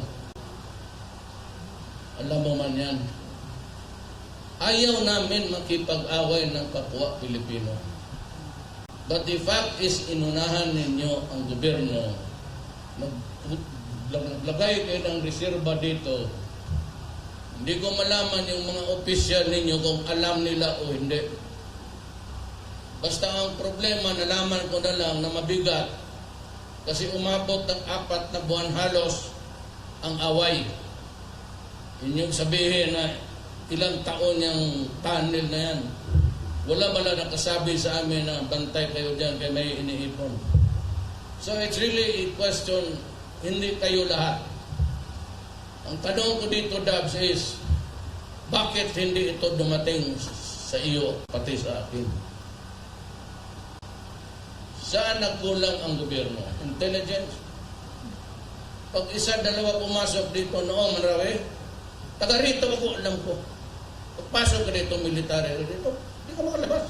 Alam mo man yan. Ayaw namin makipag-away ng kapwa Pilipino. But the fact is, inunahan ninyo ang gobyerno. Naglagay kayo ng reserba dito. Hindi ko malaman yung mga opisyal ninyo kung alam nila o hindi. Basta ang problema, nalaman ko na lang na mabigat. Kasi umabot ng 4 na buwan halos ang away. Inyong sabihin na ilang taon yung tunnel na yan. Wala ba na nakasabi sa amin na bantay kayo dyan kaya may iniipon. So it's really a question, hindi kayo lahat. Ang tanong ko dito, Dubs, is bakit hindi ito dumating sa iyo, pati sa akin? Saan nagkulang ang gobyerno? Intelligence? Pag isa, dalawa pumasok dito noong Marawi, taga rito ako, alam ko. Pagpasok ka dito, military dito, hindi ka makalabas.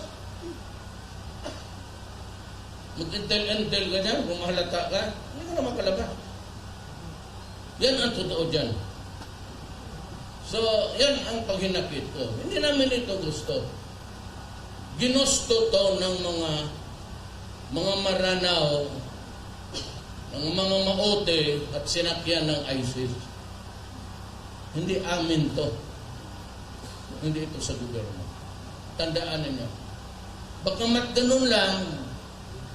Mag-intel-intel ka dyan, kung mahalata ka, hindi ka na makalabas. Yan ang totoo dyan. So, yan ang paghinakit ko. Hindi namin ito gusto. Ginusto to ng mga maranaw, ng mga maote at sinakyan ng ISIS. Hindi amin to. Hindi ito sa gobyerno. Tandaan ninyo. Baka mat ganun lang,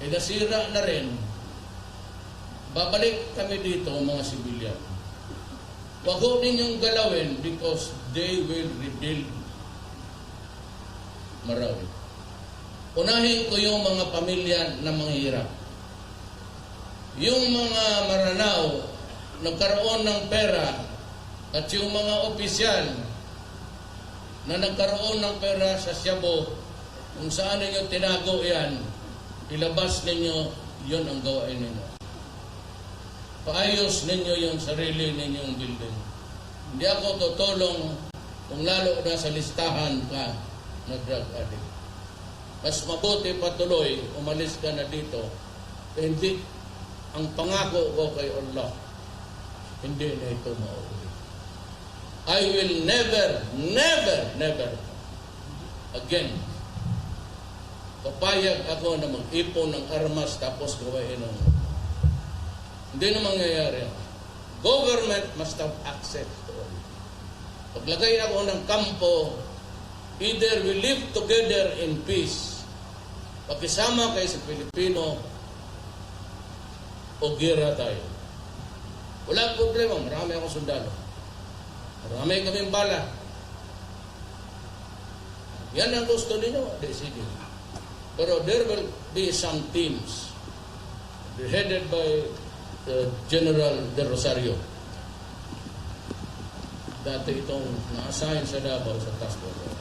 nasira na rin. Babalik kami dito, mga sibilyan. Huwag ho ninyong galawin because they will rebuild Marawi. Unahin ko yung mga pamilya na manghihirap. Yung mga maranaw, nagkaroon ng pera, at yung mga opisyal na nagkaroon ng pera sa Siabo, kung saan ninyo tinago yan, ilabas ninyo, yun ang gawain ninyo. Paayos ninyo yung sarili ninyong building. Hindi ako tutulong kung lalo na sa listahan ka na drug addict. Mas mabuti patuloy, umalis ka na dito. Hindi, ang pangako ko kay Allah, hindi na ito maulit. I will never again papayag ako na mag-ipon ng armas tapos gawain ng hindi na mangyayari. Government must have access to all. Paglagay ako ng kampo, either we live together in peace, pakisama kayo sa Pilipino, o gira tayo. Wala problema, marami akong sundalo. Marami kaming bala. Yan ang gusto ninyo, sige. Pero there will be some teams headed by General De Rosario. Dati itong na-assign sa Davao sa task force.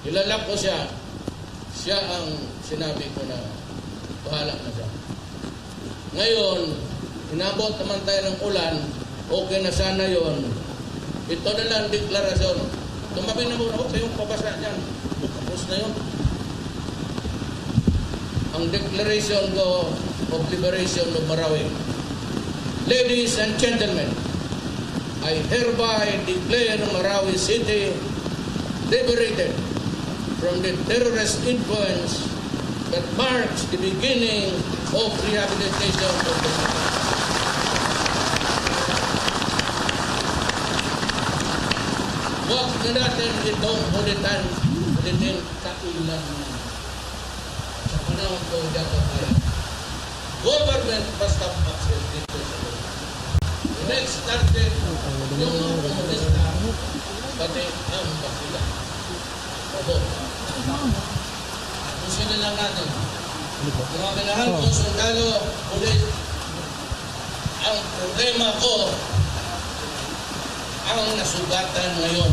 Kilala ko siya. Siya ang sinabi ko na bahala na siya. Ngayon, inabot naman tayo ng ulan, okay na sana yon. Ito na lang deklarasyon. Tumabi na muna, okay yung pabasa dyan. Tapos na yun. Ang declaration ko of liberation of Marawi. Ladies and gentlemen, I hereby declare Marawi City liberated from the terrorist influence that marks the beginning of rehabilitation of the city. Huwag na natin itong ulitin kailan sa panahon ko dapat tayo. Government must have access dito sa lugar. Next started yung mga komunista, pati ang bakila. Opo. Pusin na lang natin. Mga minahal ko, sundalo, ulit. Ang problema ko, ang nasugatan ngayon.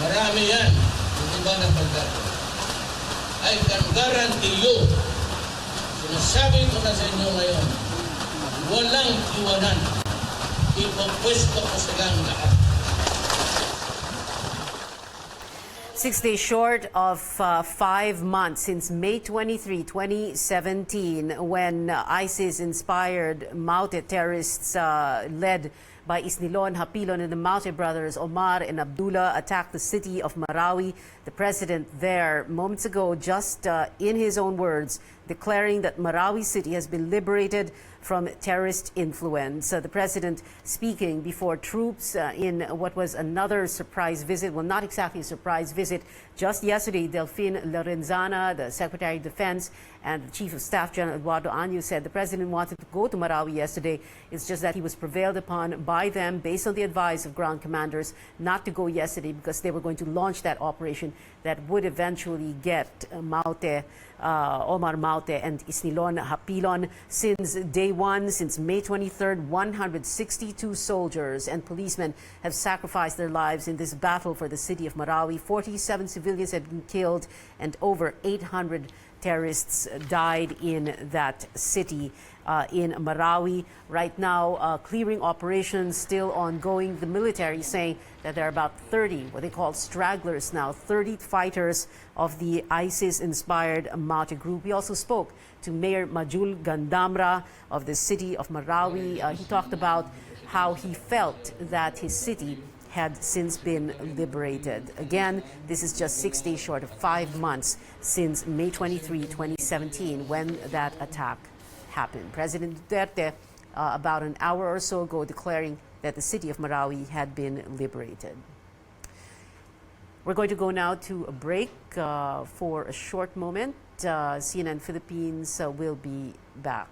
Marami yan. Hindi ba napagdato? I can guarantee you, sinasabi ko na sa inyo ngayon, walang iwanan. Ipapwesto ko silang lahat. 6 days short of 5 months since May 23, 2017, when ISIS-inspired Maute terrorists led by Isnilon, Hapilon, and the Maute brothers, Omar and Abdullah, attacked the city of Marawi. The president there, moments ago, just in his own words, declaring that Marawi city has been liberated from terrorist influence. The president speaking before troops in what was another surprise visit. Well, not exactly a surprise visit. Just yesterday, Delphine Lorenzana, the Secretary of Defense, and the Chief of Staff, General Eduardo Anyo, said the president wanted to go to Marawi yesterday. It's just that he was prevailed upon by them, based on the advice of ground commanders, not to go yesterday because they were going to launch that operation that would eventually get Omar Maute and Isnilon Hapilon. Since day one, since May 23rd, 162 soldiers and policemen have sacrificed their lives in this battle for the city of Marawi. 47 civilians have been killed and over 800 terrorists died in that city in Marawi. Right now, clearing operations still ongoing. The military saying that there are about 30, what they call stragglers now, 30 fighters of the ISIS-inspired Maute group. We also spoke to Mayor Majul Gandamra of the city of Marawi. He talked about how he felt that his city had since been liberated. Again, this is just 6 days short of 5 months since May 23, 2017, when that attack happened. President Duterte, about an hour or so ago, declaring that the city of Marawi had been liberated. We're going to go now to a break for a short moment. CNN Philippines will be back.